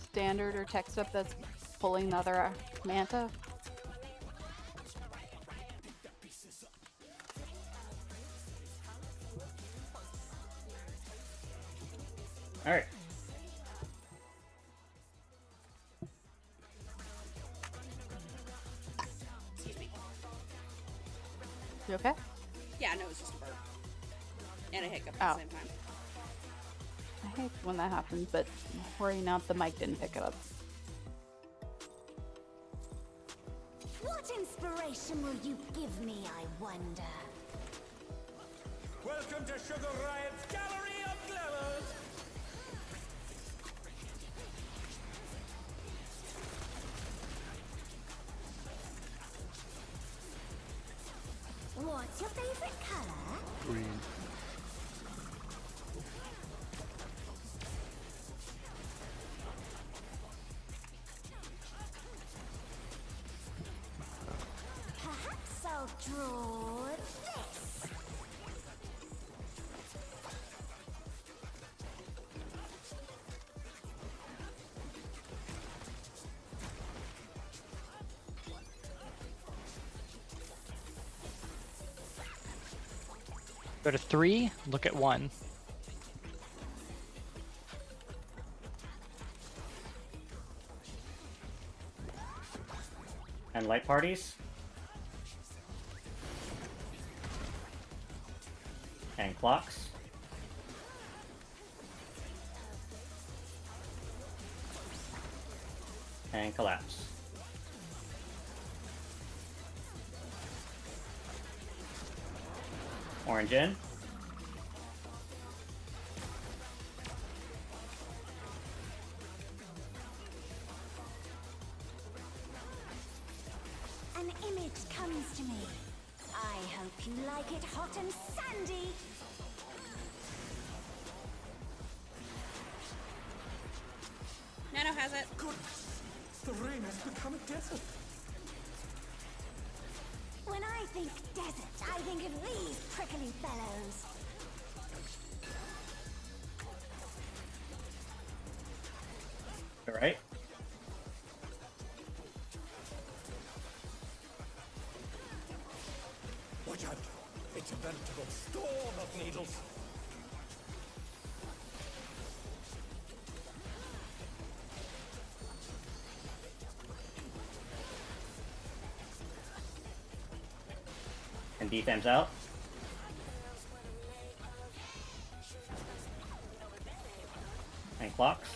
standard or tech step that's pulling the other Manta? Alright. Excuse me. You okay? Yeah, no, it was just a burp. And a hiccup at the same time. I hate when that happens, but worry not, the mic didn't pick it up. What inspiration will you give me, I wonder? Welcome to Sugar Riot's Gallery of Glamours! What's your favorite color? Green. Perhaps I'll draw this. Go to 3, look at 1. And light parties. And clocks. And collapse. Orange in. An image comes to me. I hope you like it hot and sandy. Nano has it. Goodness! The rain has become a desert! When I think desert, I think of these prickly fellows. Alright. Watch out! It's a veritable storm of needles! And defense out. And clocks.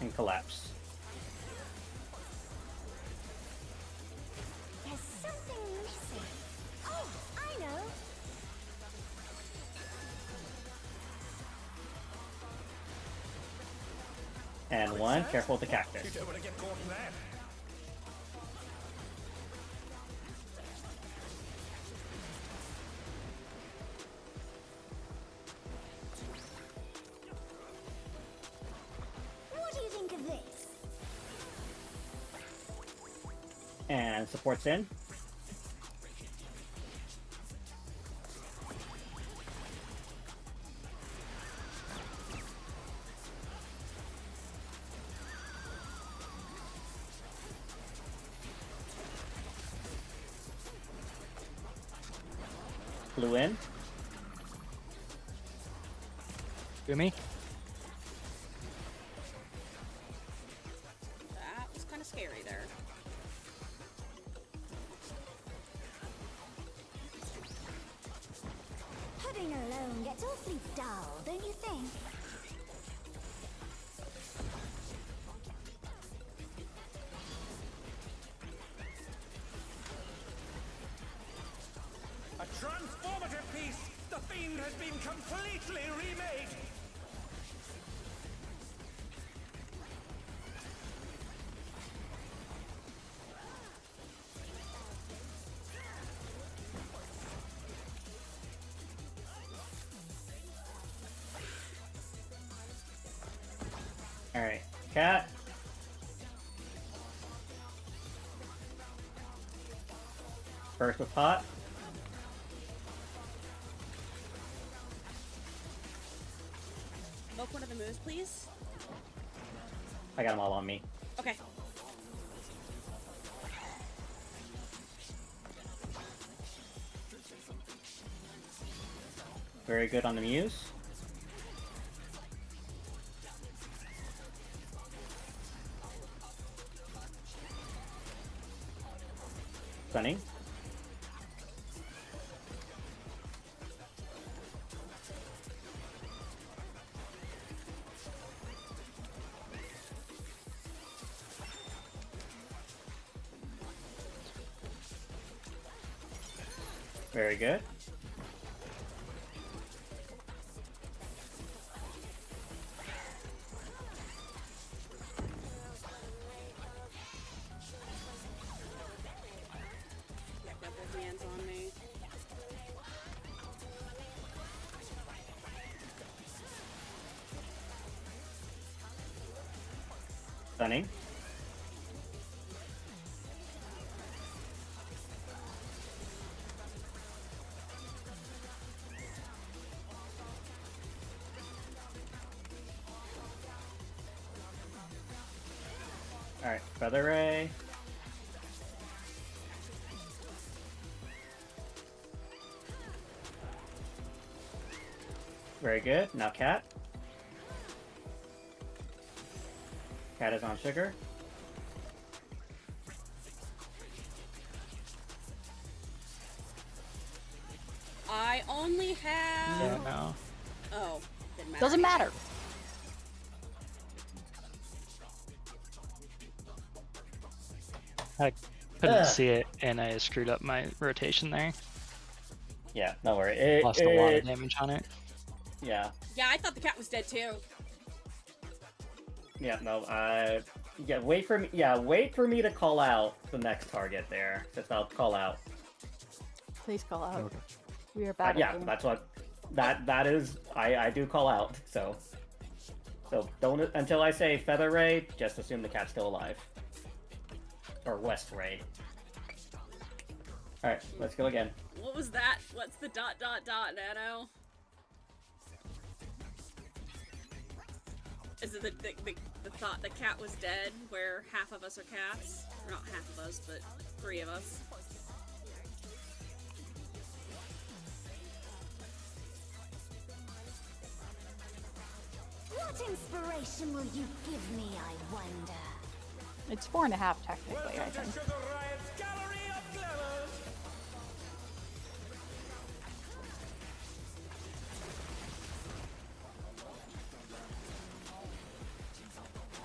And collapse. There's something And one, careful with the cactus. You don't want to get caught in that. What do you think of this? And support's in. Blue in. Gumi? That was kind of scary there. Pudding alone gets awfully dull, don't you think? A transformative piece! The fiend has been completely remade! Alright, cat. First with pot. Invoke one of the moves, please. I got them all on me. Okay. Very good on the muse. Stunning. Very good. Got both hands on me. Stunning. Alright, Feather Ray. Very good. Now Cat. Cat is on sugar. I only have. Yeah, no. Oh, didn't matter. Doesn't matter. I couldn't see it, and I screwed up my rotation there. Yeah, no worry. Lost a lot of damage on it. Yeah. Yeah, I thought the cat was dead too. Yeah, no, yeah, wait for me. Yeah, wait for me to call out the next target there. Just I'll call out. Please call out. Okay. We are bad Yeah, at game. that's what. That is. I do call out. So don't until I say Feather Ray. Just assume the cat's still alive. Or West Ray. All right, let's go again. What was that? What's the ... Nano? Is it the thought the cat was dead, where half of us are cats? Or not half of us, but 3 of us. What inspiration will you give me, I wonder? It's 4.5 technically, I Welcome think. to Sugar Riot's Gallery of Glamours!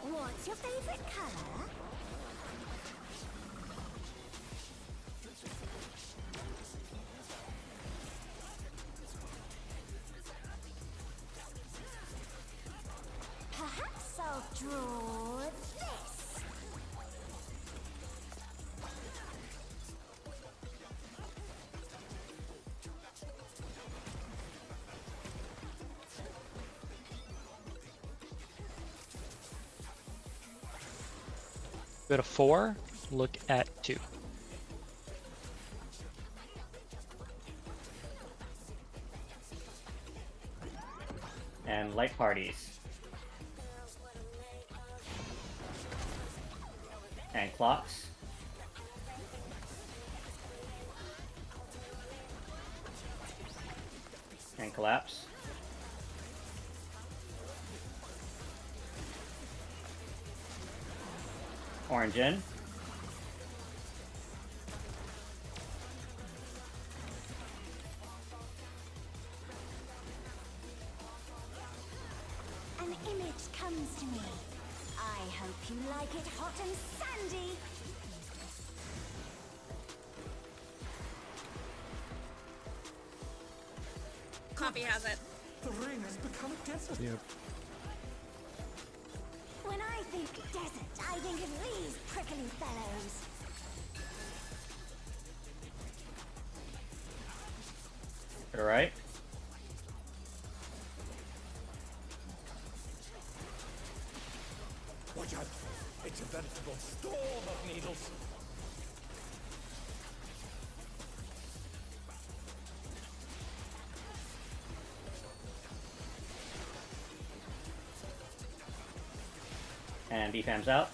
What's your favorite color? Perhaps I'll draw this. Go to 4, look at 2. And light parties. And clocks. And collapse. Orange in. An image comes to me. I hope you like it hot and sandy. Coffee has it. The ring has become a desert. Yep. When I think desert, I think of these prickly fellows. Alright. Watch out. It's a veritable storm of needles. And BFAM's out.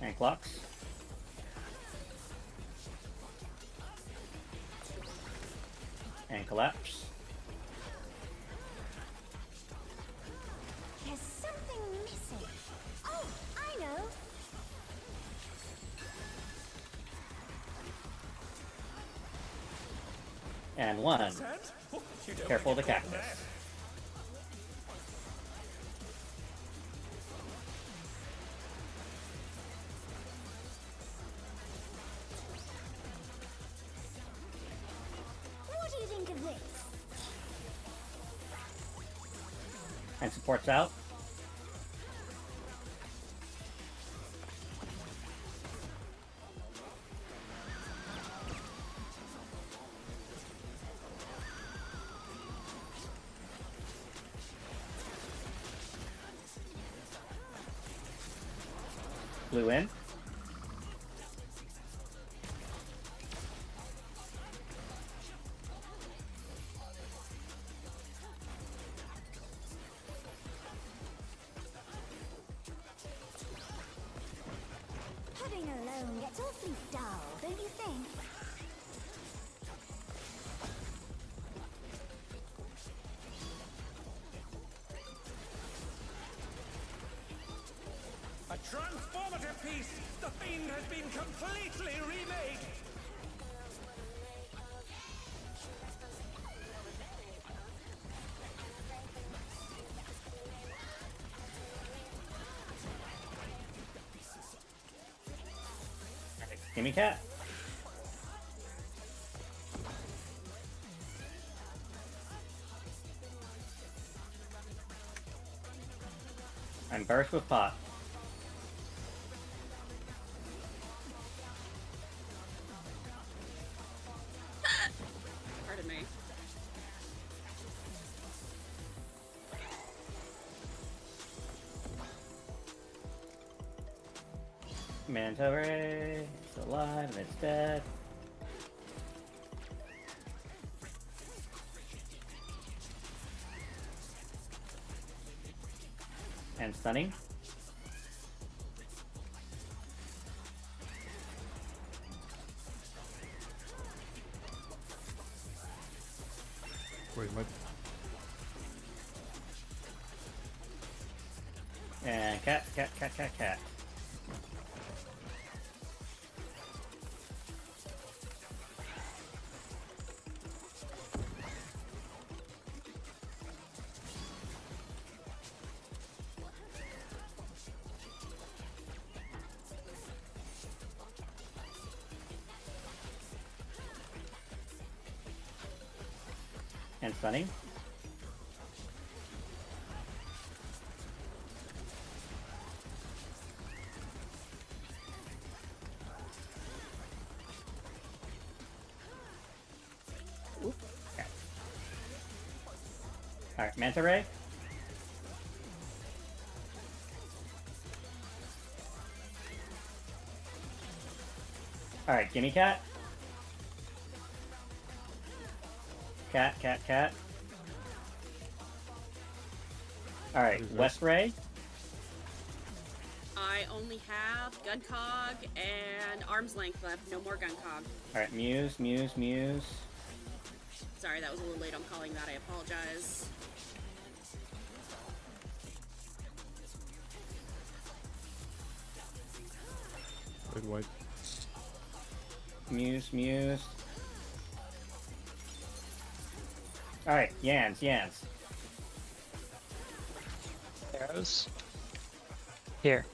And clocks. And collapse. There's something missing. Oh, I know. And 1. Set? Oh, you don't Careful of the want to get cactus. What do you think of this? And supports out. Blue in. Pudding alone gets awfully dull, don't you think? A transformative piece! The fiend has been completely remade! Gimme cat. And burst with pot. Pardon me. Manta Ray. It's alive and it's dead. And stunning. Wait, my And cat. and stunning. Oop. Okay. Alright, Manta Ray. Alright, gimme cat. Cat. Alright, West Ray. I only have gun cog and arm's length left. No more gun cog. Alright, Muse. Sorry, that was a little late on calling that. I apologize. Red, white. Muse. Alright, Yans. Arrows. Here.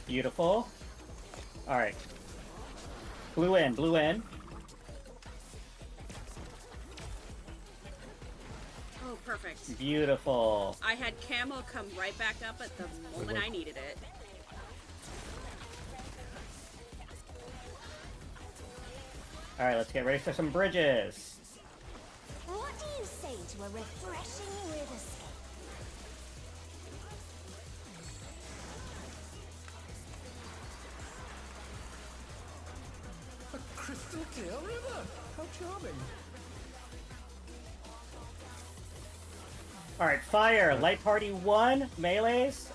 Beautiful. Alright. Blue in. Oh, perfect. Beautiful. I had camo come right back up at the moment I needed it. Alright, let's get ready for some bridges. What do you say to a refreshing river escape? A crystal clear river. How charming. Alright, fire. Light party 1, melees.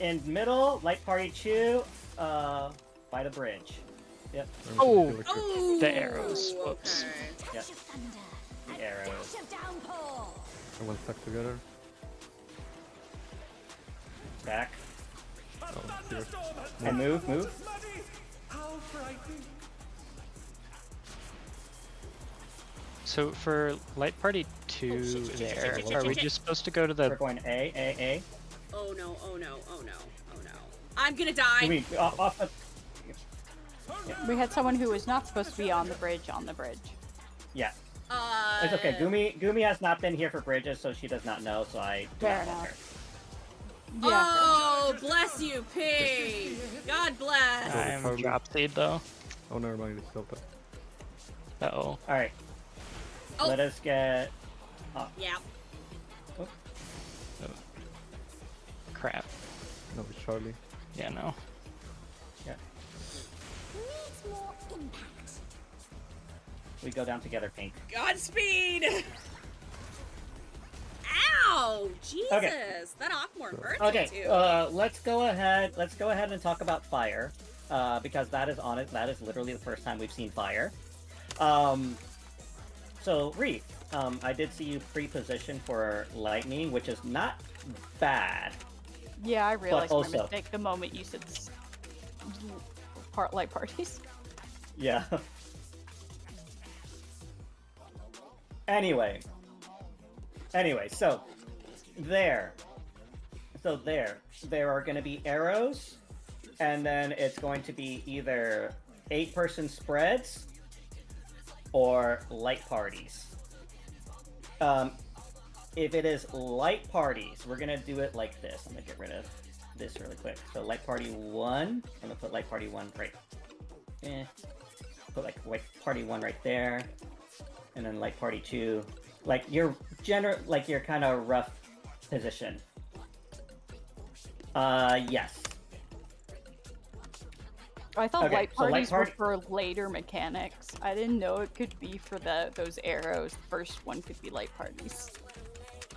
In middle, light party 2, by the bridge. Yep. Oh! Oh, The arrows. Whoops. Okay. Yep. Touch of thunder. The arrows. Dash of downpour. Everyone stuck together. Back. A thunderstorm has And move. muddy. How frightening. So for light party 2 there, are we just supposed to go to We're the... going A. Oh no. I'm gonna die. Do we off the... We had someone who was not supposed to be on the bridge. Yeah. It's okay. Gumi has not been here for bridges, so she does not know, so I do Fair not want her. Yeah. Oh, bless you, pig. God bless. I'm drop seed though. Oh, never mind. It's Delta. Uh-oh. Alright. Oh. Let us get... Yeah. Crap. No, it's Charlie. Yeah, no. Yeah. Needs more impact. We go down together, Pink. Godspeed. Ow! Jesus, Okay. that Aquamorph hurts Okay, me too. let's go ahead and talk about fire, because that is literally the first time we've seen fire. So Reef, I did see you pre-position for lightning, which is not bad. Yeah, I realized my also- mistake the moment you said light parties. Yeah. Anyway, so there are going to be arrows, and then it's going to be either 8-person spreads or light parties. If it is light parties, we're going to do it like this. I'm going to get rid of this really quick. So light party 1, I'm going to put light party 1 right. Put like light party 1 right there. And then light party 2, like your kind of rough position. Yes. I thought Okay, light so light parties were party- for later mechanics. I didn't know it could be for those arrows. The first one could be light parties.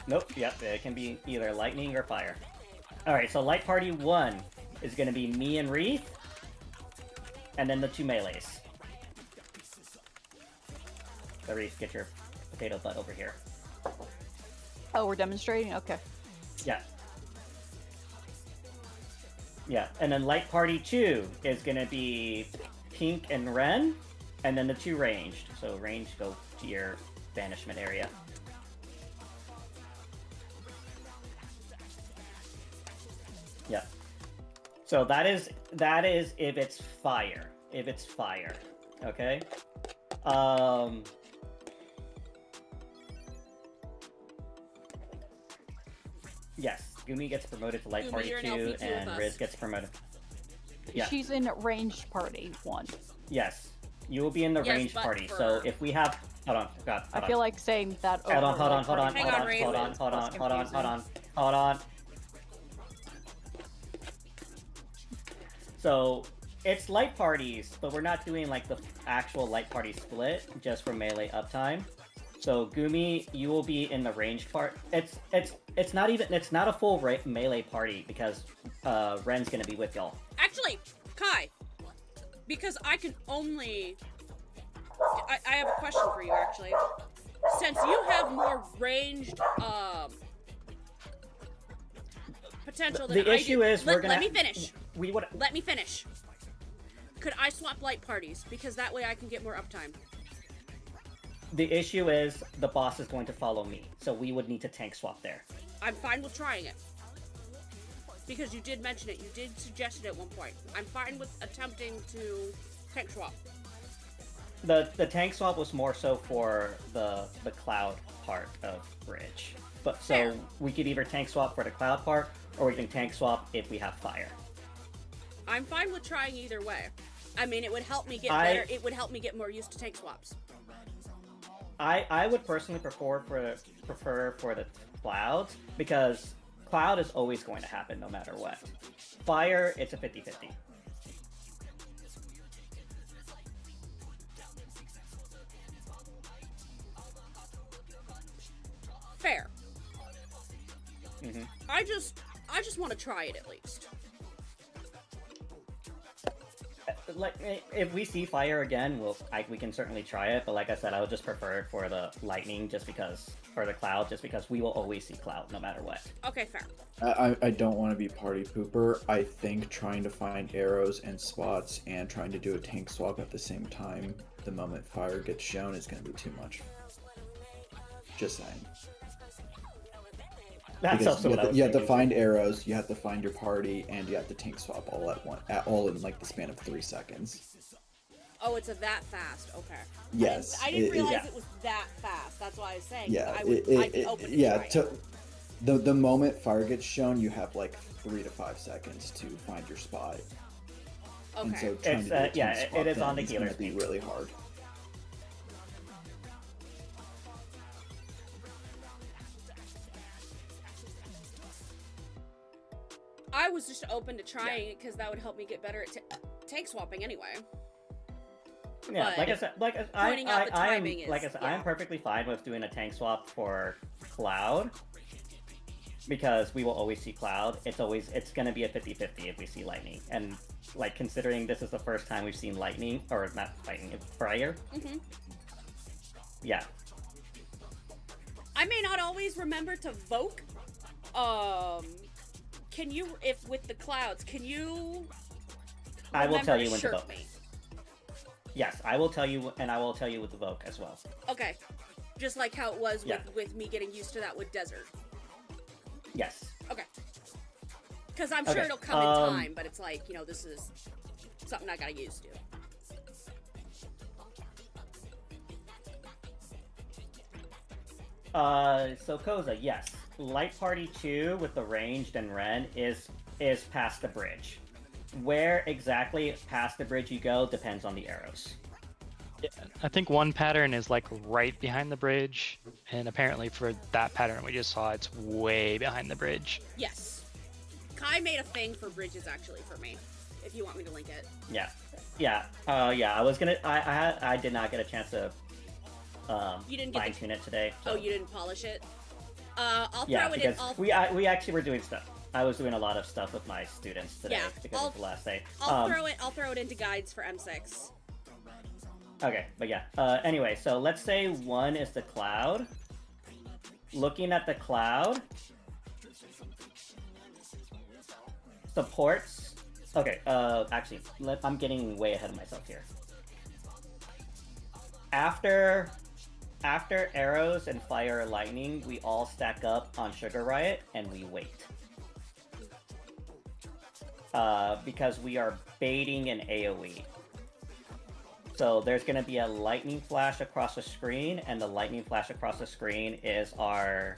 Nope. Yep. It can be either lightning or fire. All right. So light party 1 is going to be me and Wreath, and then the 2 melees. So Wreath, get your potato butt over here. Oh, we're demonstrating? Okay. Yeah. Yeah, and then light party 2 is gonna be Pink and Ren, and then the 2 ranged. So ranged, go to your banishment area. Yeah. So that is if it's fire. If it's fire. Okay? Yes, Gumi gets promoted to Light Gumi, Party you're an 2, LP2 and with Riz us. gets promoted. Yeah. She's in ranged party 1. Yes. You will be in the Yes, ranged but party. for- So if we have hold on, God, I feel like saying that over hold on. Hang on, Ray. Hold on. So it's light parties, but we're not doing like the actual light party split just for melee uptime. So Gumi, you will be in the ranged part. It's not a full melee party because Ren's gonna be with y'all. Actually, Kai, because I can only... I have a question for you, actually. Since you have more ranged potential than The I issue do... is we're gonna... Let me finish. Let me finish. Could I swap light parties? Because that way I can get more uptime. The issue is the boss is going to follow me, so we would need to tank swap there. I'm fine with trying it. Because you did mention it. You did suggest it at one point. I'm fine with attempting to tank swap. The tank swap was more so for the cloud part of Bridge. But so Fair. we could either tank swap for the cloud part, or we can tank swap if we have fire. I'm fine with trying either way. I mean, it would help me get better. It would help me get more used to tank swaps. I would personally prefer for the clouds, because cloud is always going to happen no matter what. Fire, it's a 50-50. Fair. Mm-hmm. I just want to try it at least. Like, if we see fire again, we can certainly try it. But like I said, I would just prefer it for the lightning, or the cloud, just because we will always see cloud no matter what. Okay, fair. I don't want to be party pooper. I think trying to find arrows and spots and trying to do a tank swap at the same time the moment fire gets shown is going to be too much. Just saying. That's because also what I was you have to thinking. find arrows, you have to find your party, and you have to tank swap all in like the span of 3 seconds. Oh, it's that fast. Okay. Yes. I didn't realize it was that fast. That's why I was saying. Yeah. I'd be open to trying it. The moment fire gets shown, you have like 3 to 5 seconds to find your spot. Okay. And so trying to do a tank swap it is then on the is going healer's to be team. really hard. I was just open to trying it because that would help me get better at tank swapping anyway. Yeah, But like I said, pointing out the timing is- like I said, I am yeah. perfectly fine with doing a tank swap for cloud, because we will always see cloud. It's gonna be a 50-50 if we see lightning, and like considering this is the first time we've seen lightning, or not lightning, fire. Mm-hmm. Yeah. I may not always remember to voke. Can you, if with the clouds, can you? I will tell remember you when to shirt vote. me? Yes, I will tell you, and I will tell you with the Vogue as well. Okay, just like how it was Yeah. with me getting used to that with Desert. Yes. Okay. Because I'm sure Okay, it'll come in time, but it's like, you know, this is something I gotta get used to. So Koza, yes. Light Party 2 with the ranged and Ren is past the bridge. Where exactly past the bridge you go depends on the arrows. I think one pattern is like right behind the bridge, and apparently for that pattern we just saw, it's way behind the bridge. Yes. Kai made a thing for bridges actually for me, if you want me to link it. Yeah. Yeah. I was gonna. I did not get a chance to You didn't get fine tune it today. Oh, so- you didn't polish it? I'll Yeah, throw it in. because we actually were doing stuff. I was doing a lot of stuff with my students today Yeah, because it's the last day. I'll throw it into guides for M6. Okay, but yeah. Anyway, so let's say one is the cloud. Looking at the cloud. Supports. Okay, actually, I'm getting way ahead of myself here. After arrows and fire or lightning, we all stack up on Sugar Riot and we wait. because we are baiting an AoE. So there's going to be a lightning flash across the screen, and the lightning flash across the screen is our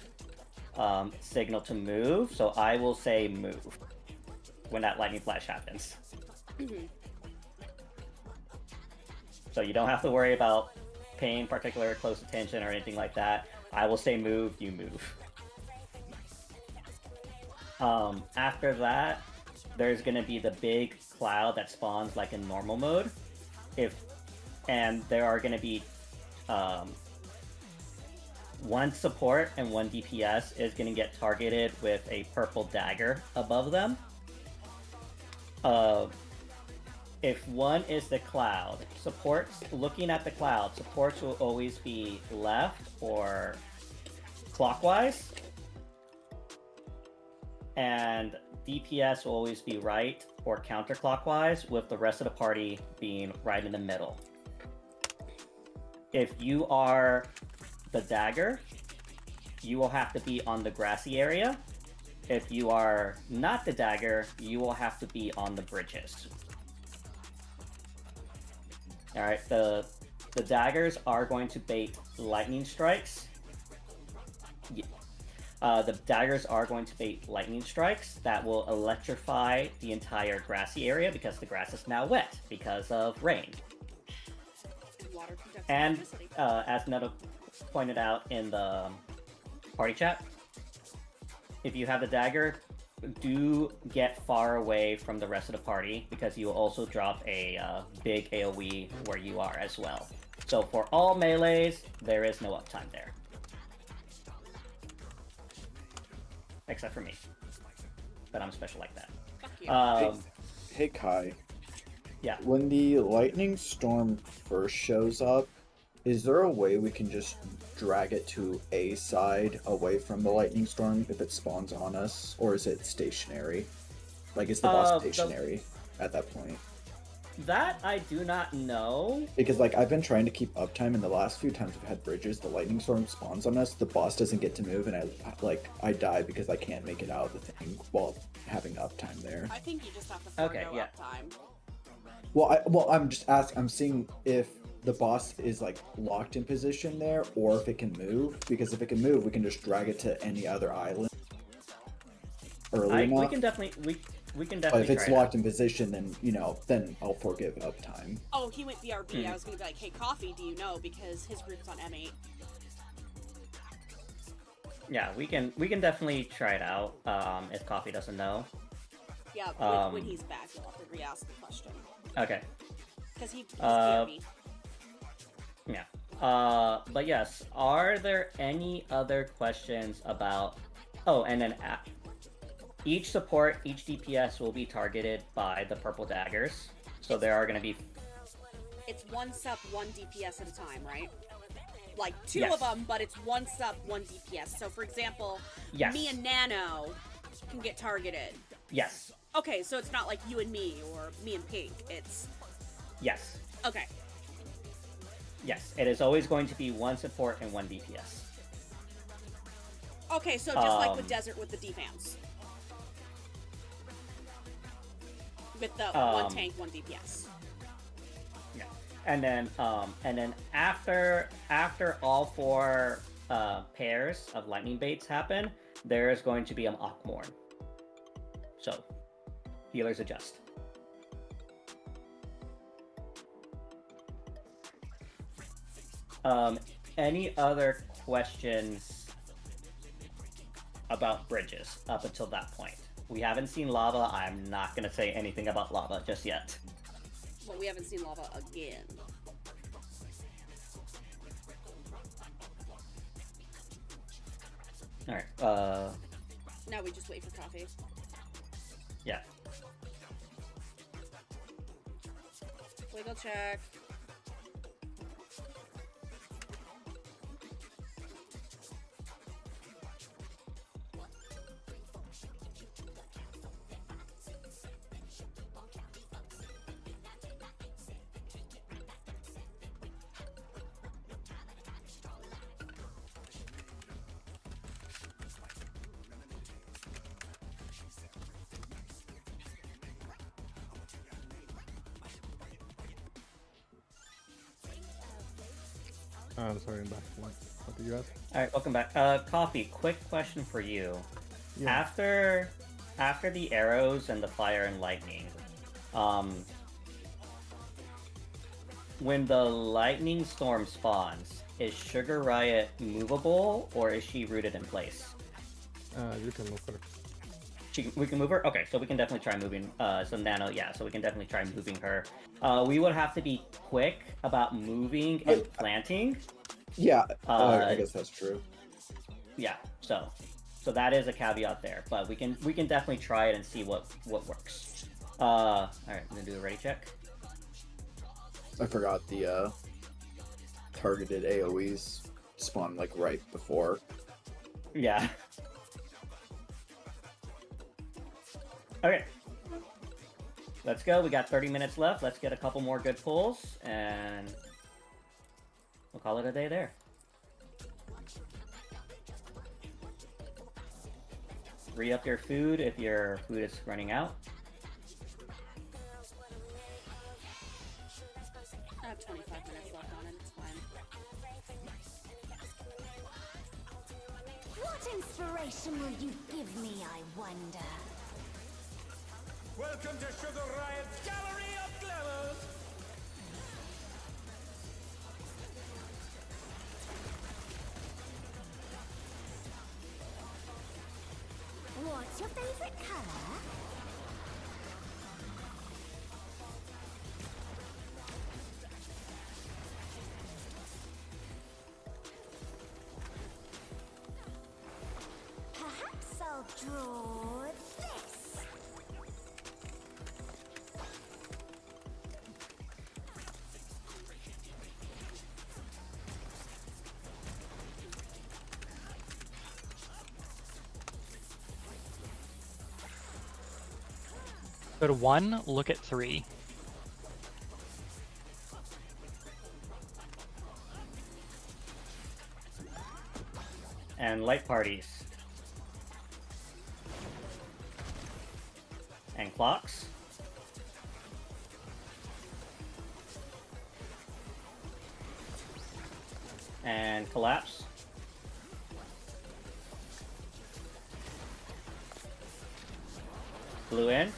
signal to move. So I will say move when that lightning flash happens. So you don't have to worry about paying particular close attention or anything like that. I will say move, you move. After that, there's going to be the big cloud that spawns like in normal mode. And there are going to be one support and one DPS is going to get targeted with a purple dagger above them. If one is the cloud, supports, looking at the cloud, supports will always be left or clockwise. And DPS will always be right or counterclockwise, with the rest of the party being right in the middle. If you are the dagger, you will have to be on the grassy area. If you are not the dagger, you will have to be on the bridges. Alright, the daggers are going to bait lightning strikes. The daggers are going to bait lightning strikes that will electrify the entire grassy area because the grass is now wet because of rain. And as Netta pointed out in the party chat, if you have the dagger, do get far away from the rest of the party because you will also drop a big AoE where you are as well. So for all melees, there is no uptime there. Except for me. But I'm special like that. Fuck you. Hey Kai. Yeah. When the lightning storm first shows up, is there a way we can just drag it to a side away from the lightning storm if it spawns on us? Or is it stationary? Like, is the boss stationary at that point? That I do not know. Because, like, I've been trying to keep uptime, and the last few times we've had bridges, the lightning storm spawns on us, the boss doesn't get to move, and I die because I can't make it out of the thing while having uptime there. I think you just have to forego uptime. Well, I'm just asking. I'm seeing if the boss is like locked in position there, or if it can move. Because if it can move, we can just drag it to any other island early enough. We can definitely. But if it's locked in position, then then I'll forgive uptime. Oh, he went BRB. I was gonna be like, hey, Coffee, do you know? Because his group's on M8. Yeah, we can definitely try it out. If Coffee doesn't know. Yeah, when he's back, you'll have to re-ask the question. Okay. Because he's BRB. Yeah. But yes, are there any other questions about... Oh, and then each support, each DPS will be targeted by the purple daggers. So there are going to be... It's one sup, one DPS at a time, right? Like, two of them, but it's one sup, one DPS. So, for example, me and Nano can get targeted. Yes. Okay, so it's not like you and me, or me and Pink. It's... Yes. Okay. Yes, it is always going to be one support and one DPS. Okay, so just like with Desert with the defense. With the one tank, one DPS. Yeah, and then after all four pairs of lightning baits happen, there is going to be an Akmorn. So, healers adjust. Any other questions about bridges up until that point? We haven't seen lava. I'm not going to say anything about lava just yet. Well, we haven't seen lava again. Alright, now we just wait for Coffee. Yeah. Wiggle check. I'm sorry, I'm back. What did you ask? All right, welcome back. Coffee. Quick question for you. Yeah. After the arrows and the fire and lightning, when the lightning storm spawns, is Sugar Riot movable or is she rooted in place? You can move her. We can move her? Okay, so we can definitely try moving, so Nano, yeah, so we can definitely try moving her. We would have to be quick about moving and planting. Yeah, I guess that's true. Yeah, so that is a caveat there, but we can definitely try it and see what works. Alright, I'm gonna do a ready check. I forgot the targeted AoEs spawn like right before. Yeah. Okay. Let's go. We got 30 minutes left. Let's get a couple more good pulls, and we'll call it a day there. Re-up your food if your food is running out. I have 25 minutes left on it, it's fine. What inspiration will you give me, I wonder? Welcome to Sugar Riot's Gallery of Glamours! What's your favorite color? Perhaps I'll draw this. Go to 1, look at 3. And light parties. And clocks. And collapse. Blue in.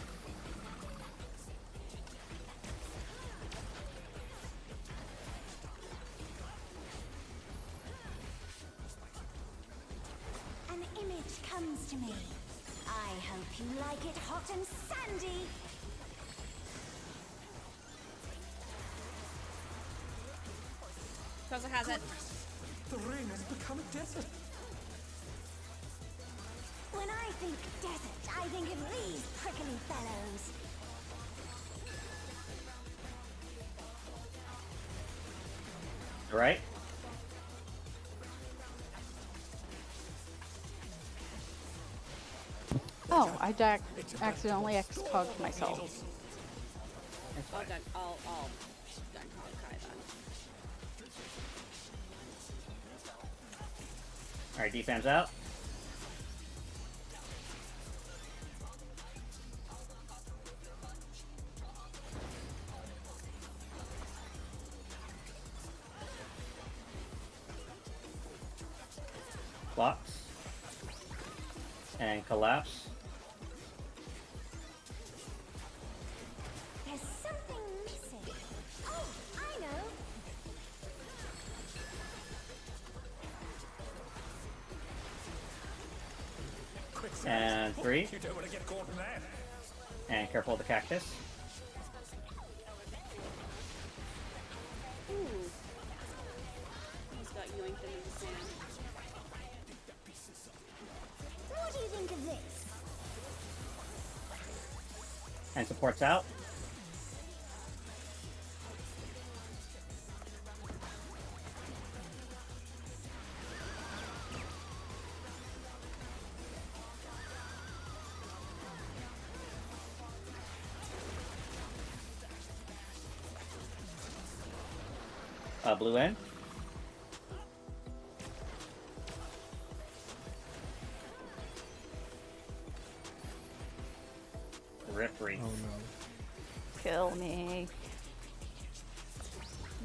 An image comes to me. I hope you like it hot and sandy. Koza has it. The rain has become a desert. When I think desert, I think of these prickly fellows. Right? Oh, I accidentally X-cogged myself. I'll done Kai then. Alright, defense out. Blocks. And collapse. There's something missing. Oh, I know. Quick, And 3. you don't want to get caught in that. And careful of the cactus. Ooh. He's got yoinked into the sand. What do you think of this? And supports out. Blue in. Rip reef. Oh no. Kill me.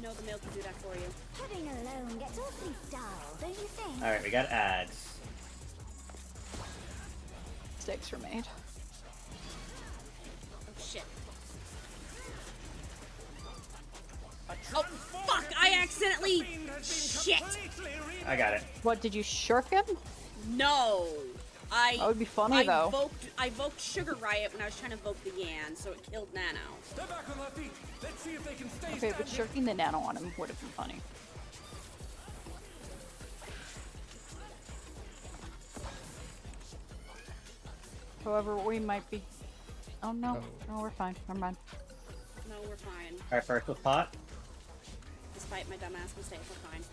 No, the milk can do that for you. Pudding alone gets awfully dull, don't you think? All right, we got ads. Steaks were made. Oh shit. Oh fuck! I accidentally. Shit. I got it. What, did you shirk him? No. That would be funny though. I evoked Sugar Riot when I was trying to evoke the Yan, so it killed Nano. They're back on their feet. Let's see if they can stay Okay, but shirking the nano on him would have been funny. However, we might be... Oh no, no, we're fine. Never mind. No, we're fine. All right, first with pot. Despite my dumbass mistake, we're fine.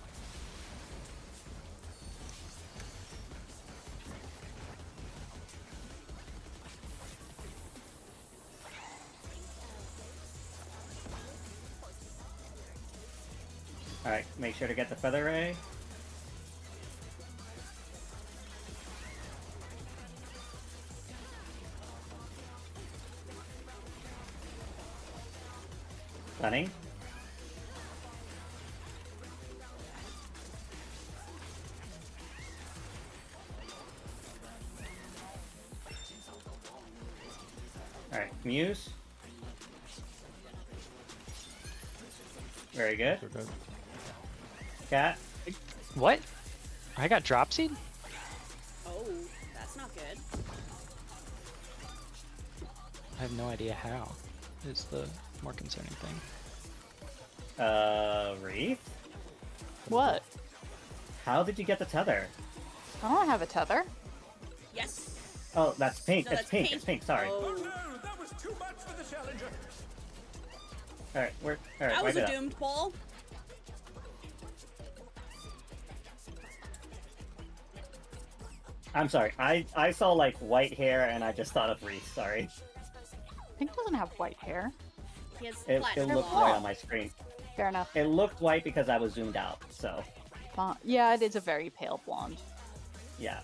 All right, make sure to get the feather ray. Stunning. Alright, Muse. Very good. Cat. What? I got drop seed? Oh, that's not good. I have no idea how. Is the more concerning thing. Wreath? What? How did you get the tether? I don't have a tether. Yes. Oh, that's pink. No, it's that's pink. pink. It's pink. Sorry. Oh no, that was too much for the challenger. All right, we're all right. That was wipe a it up. doomed pull. I'm sorry. I saw like white hair and I just thought of Reese. Sorry. Pink doesn't have white hair. He has It platinum looked blonde. white on my screen. Fair enough. It looked white because I was zoomed out. So Yeah, it is a very pale blonde. yeah.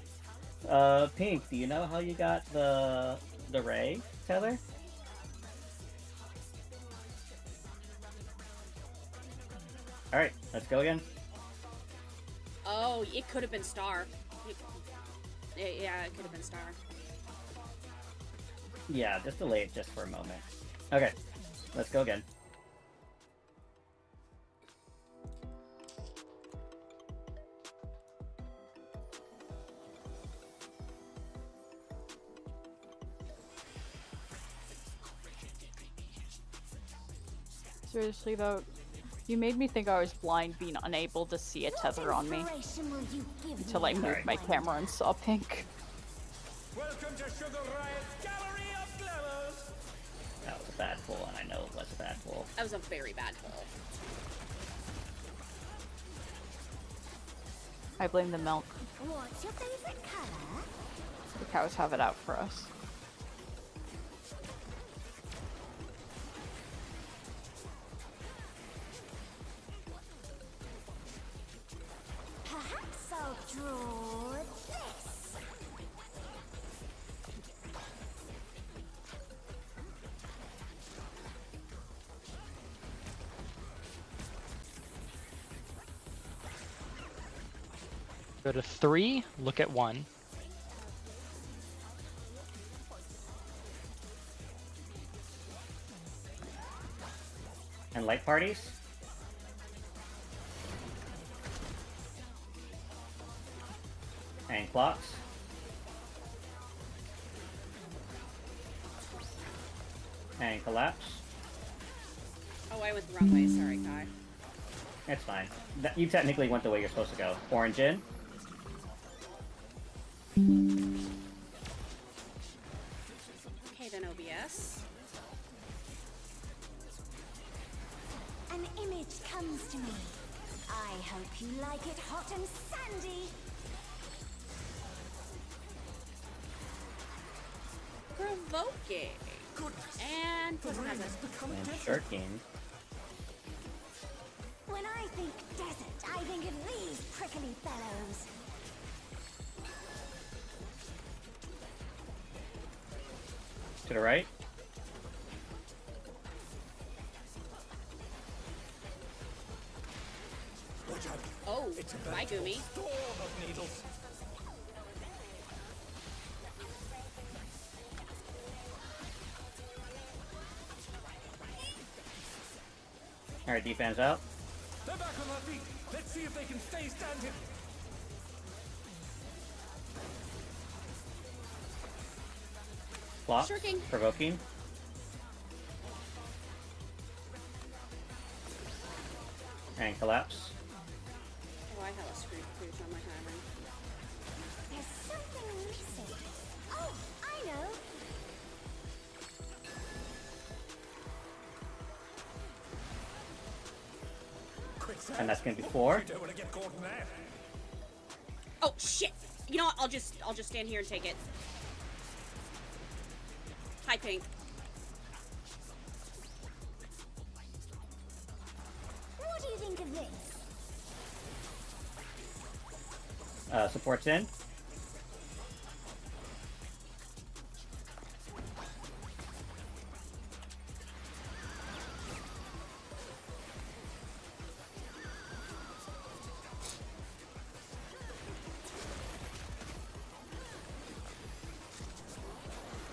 Pink. Do you know how you got the ray tether? All right, let's go again. Oh, it could have been Star. Yeah, it could have been Star. Yeah, just delay it just for a moment. Okay, let's go again. Seriously though, you made me think I was blind being unable to see a tether on me until I moved my camera and saw Pink. Welcome to Sugar Riot's Gallery of Glamours. That was a bad pull, and I know it was a bad pull. That was a very bad pull. I blame the milk. What's your favorite color? The cows have it out for us. Perhaps I'll draw this. Go to 3, look at 1. And light parties. And clocks. And collapse. Oh, I went the wrong way. Sorry, Kai. It's fine. You technically went the way you're supposed to go. Orange in. Okay, then OBS. An image comes to me. I hope you like it hot and sandy. Provoking. And Blizzard has it. And shirking. When I think desert, I think of these prickly fellows. To the right. It's a Bye, Gumi. storm of needles. Alright, defense out. They're back on their feet. Let's see if they can stay standing. Block. Shirking. Provoking. And collapse. Oh, I have a screw cruise on my hammer. There's something missing. Oh, I know. Quicksand. And that's gonna be 4. You don't want to get caught in there. Oh shit! You know what? I'll just stand here and take it. Hi, Pink. What do you think of this? Support's in.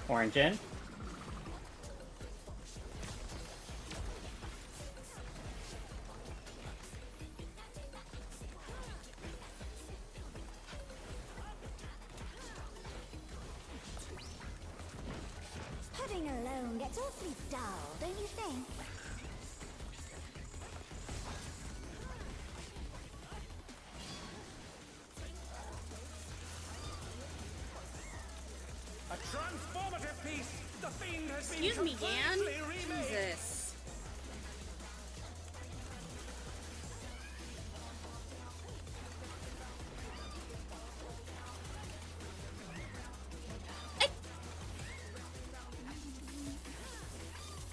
Orange in. Pudding alone gets awfully dull, don't you think? A transformative piece. The fiend has Excuse been me, Yan. completely remade. Jesus.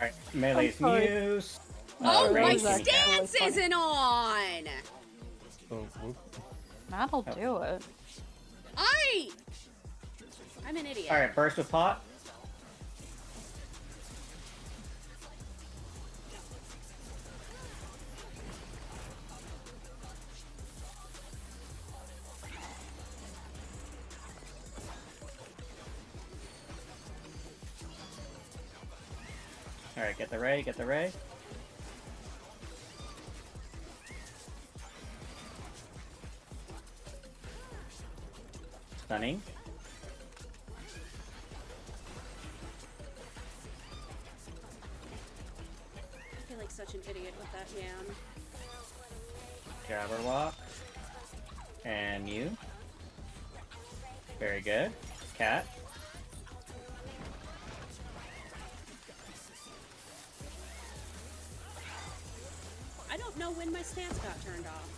Alright, melee's sorry. Muse. Oh, my range Ray's stance actually isn't on! Oh, whoop. That'll do it. I'm an idiot. Alright, burst with pot. Alright, get the ray, get the ray. Stunning. I feel like such an idiot with that Yan. Jabberwock. And Mew. Very good. Cat. I don't know when my stance got turned off.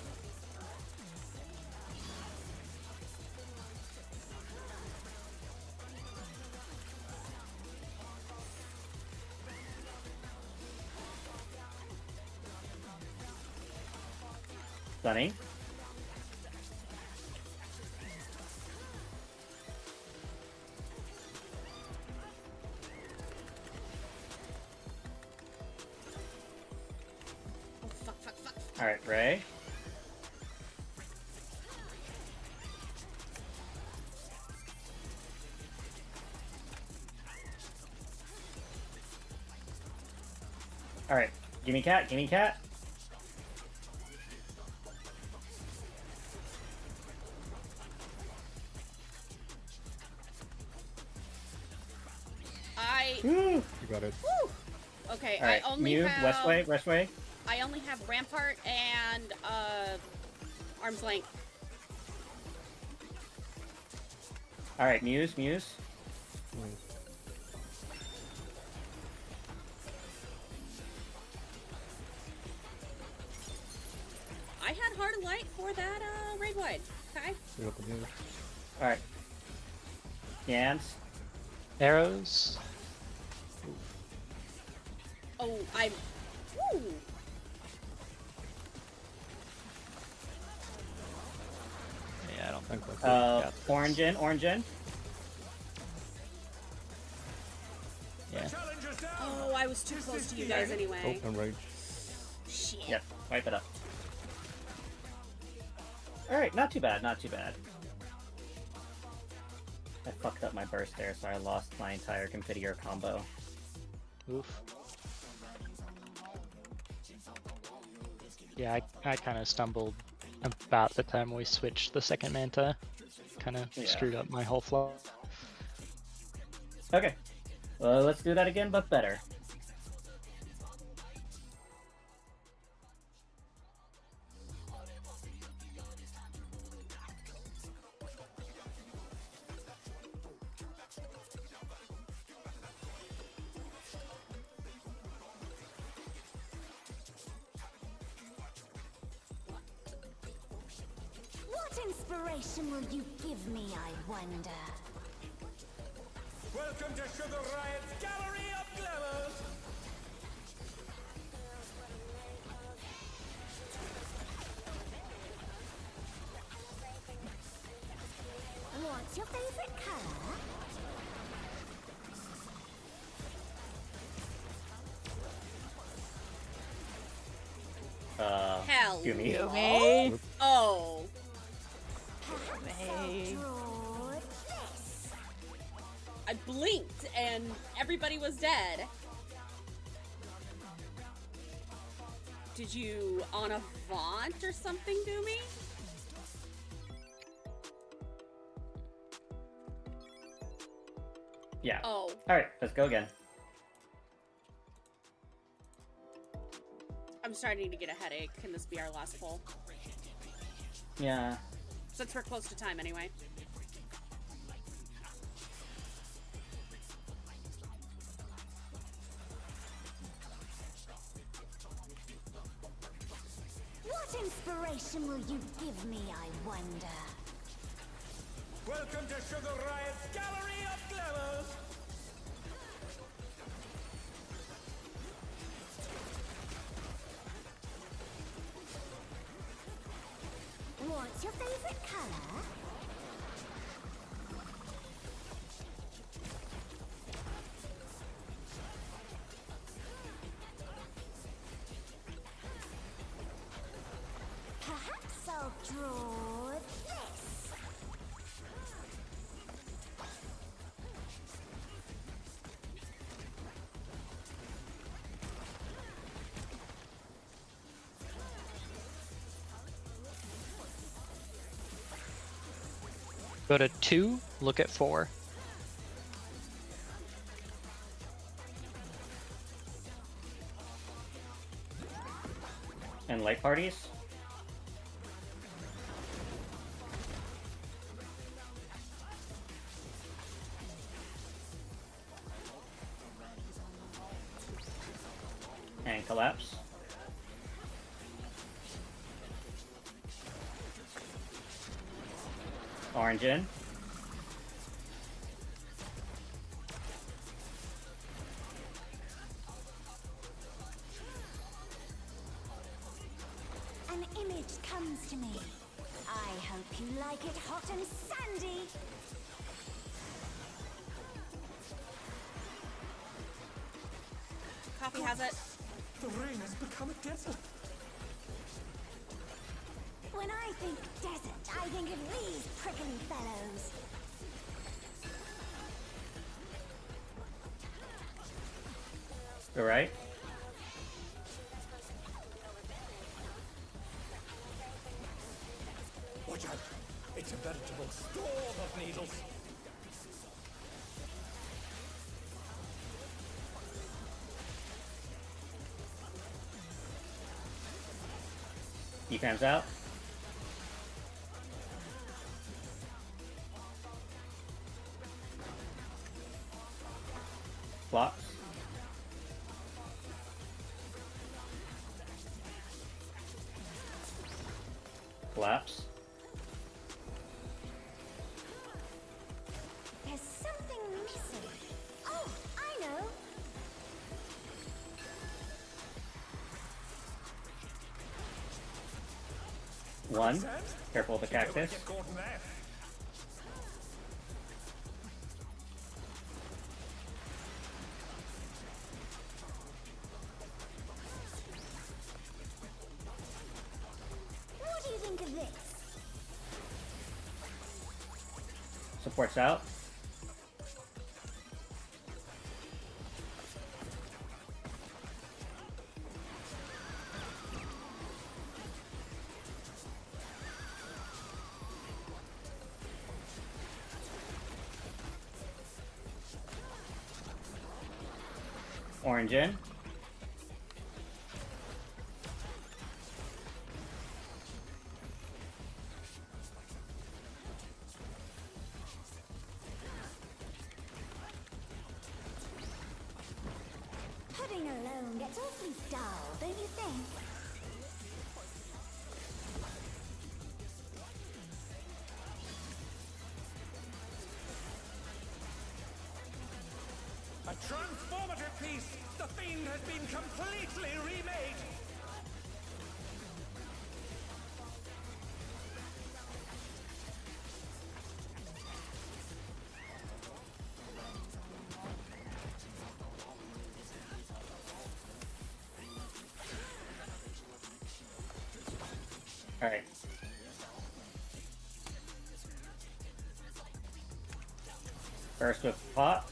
Stunning. Oh, fuck. Alright, Ray. Alright, gimme cat, gimme cat. You got it. Woo! Okay, Alright, I only Mew, have... Westway, Westway. I only have Rampart and, Arm's Length. Alright, Muse, Muse. I had Heart of Light for that, Raid Wide. Okay? You got the move. Alright. Yans. Arrows. Oh, I'm... Woo! Yeah, I don't think Thank we got this. Orange in, orange in. Yeah. Challenger's down. Oh, I was too close to you guys anyway. Oh, and rage. Shit. Yep, wipe it up. Alright, not too bad, not too bad. I fucked up my burst there, so I lost my entire Confiteor combo. Oof. Yeah, I kind of stumbled about the time we switched the second Manta. Kind of screwed up my whole flow. Okay. Well, let's do that again, but better. What inspiration will you give me, I wonder? Welcome to Sugar Riot's Gallery of Glamours! What's your favorite color? Hell. Gimme. Me. Oh. Me. I blinked and everybody was dead. Did you on a Vaunt or something do me? Yeah. Oh. Alright, let's go again. I'm starting to get a headache. Can this be our last pull? Yeah. Since we're close to time anyway. What inspiration will you give me, I wonder? Welcome to Sugar Riot's Gallery of Glamours! What's your favorite color? Perhaps I'll draw this. Go to 2, look at 4. And light parties? And collapse. Orange in. An image comes to me. I hope you like it hot and sandy. Coffee has it. The rain has become a desert. When I think desert, I think of these prickly fellows. All right. Watch out! It's a veritable storm of needles. Defense out. Blocks. Collapse. There's something missing. Oh, I know. One. Careful of the cactus. Get caught in that. What do you think of this? Supports out. Orange in. Pudding alone gets awfully dull, don't you think? A transformative piece! The Fiend has been completely remade! Alright. First with pot.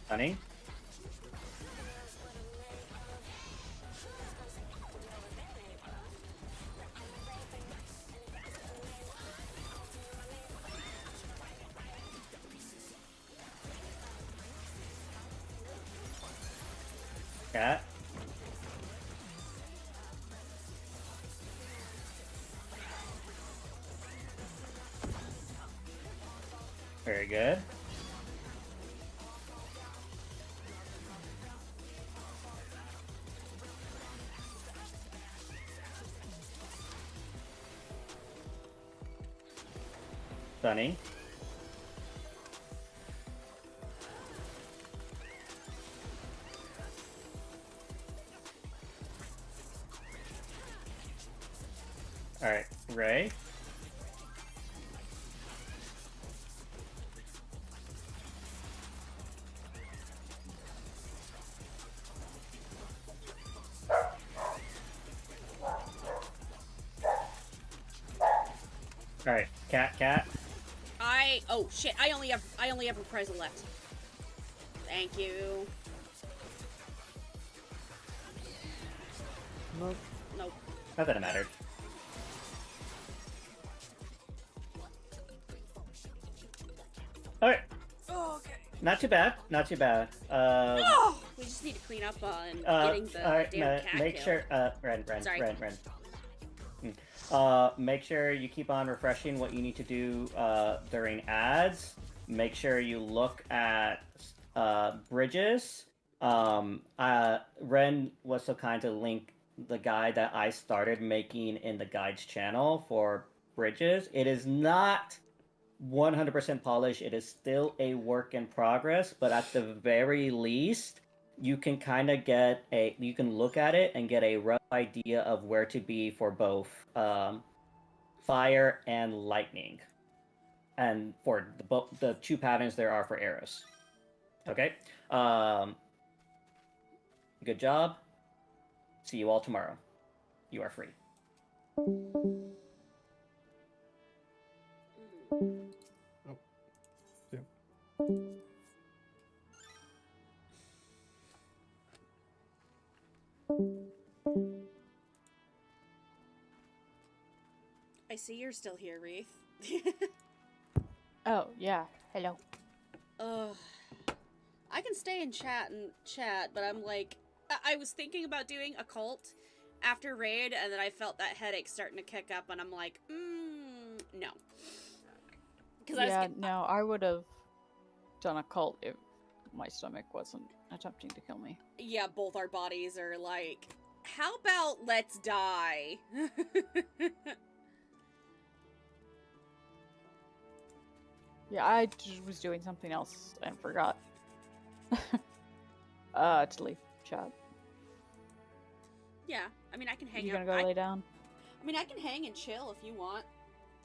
Honey. Cat. Very good. Sunny. Alright, Ray. Alright, cat. Oh shit, I only have reprisal left. Thank you. Nope. Nope. Not that it mattered. Alright. Oh, okay. Not too bad. Not too bad. Oh, we just need to clean up on getting the alright, damn cat make kill. sure Ren. Make sure you keep on refreshing what you need to do during ads. Make sure you look at bridges. Ren was so kind to link the guide that I started making in the guides channel for bridges. It is not 100% polished. It is still a work in progress, but at the very least, you can kind of you can look at it and get a rough idea of where to be for both fire and lightning, and for the two patterns there are for arrows. Okay. Good job. See you all tomorrow. You are free. Oh, yeah. I see you're still here, Wreath. Oh, yeah. Hello. I can stay and chat, but I'm like, I was thinking about doing a cult after raid, and then I felt that headache starting to kick up, and I'm like, no. No, I would have done a cult if my stomach wasn't attempting to kill me. Yeah, both our bodies are like, how about let's die? Yeah, I was doing something else and forgot. To leave chat. Yeah, I mean, I can hang You out. gonna go lay down? I mean, I can hang and chill if you want.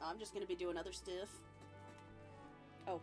I'm just gonna be doing other stuff. Oh.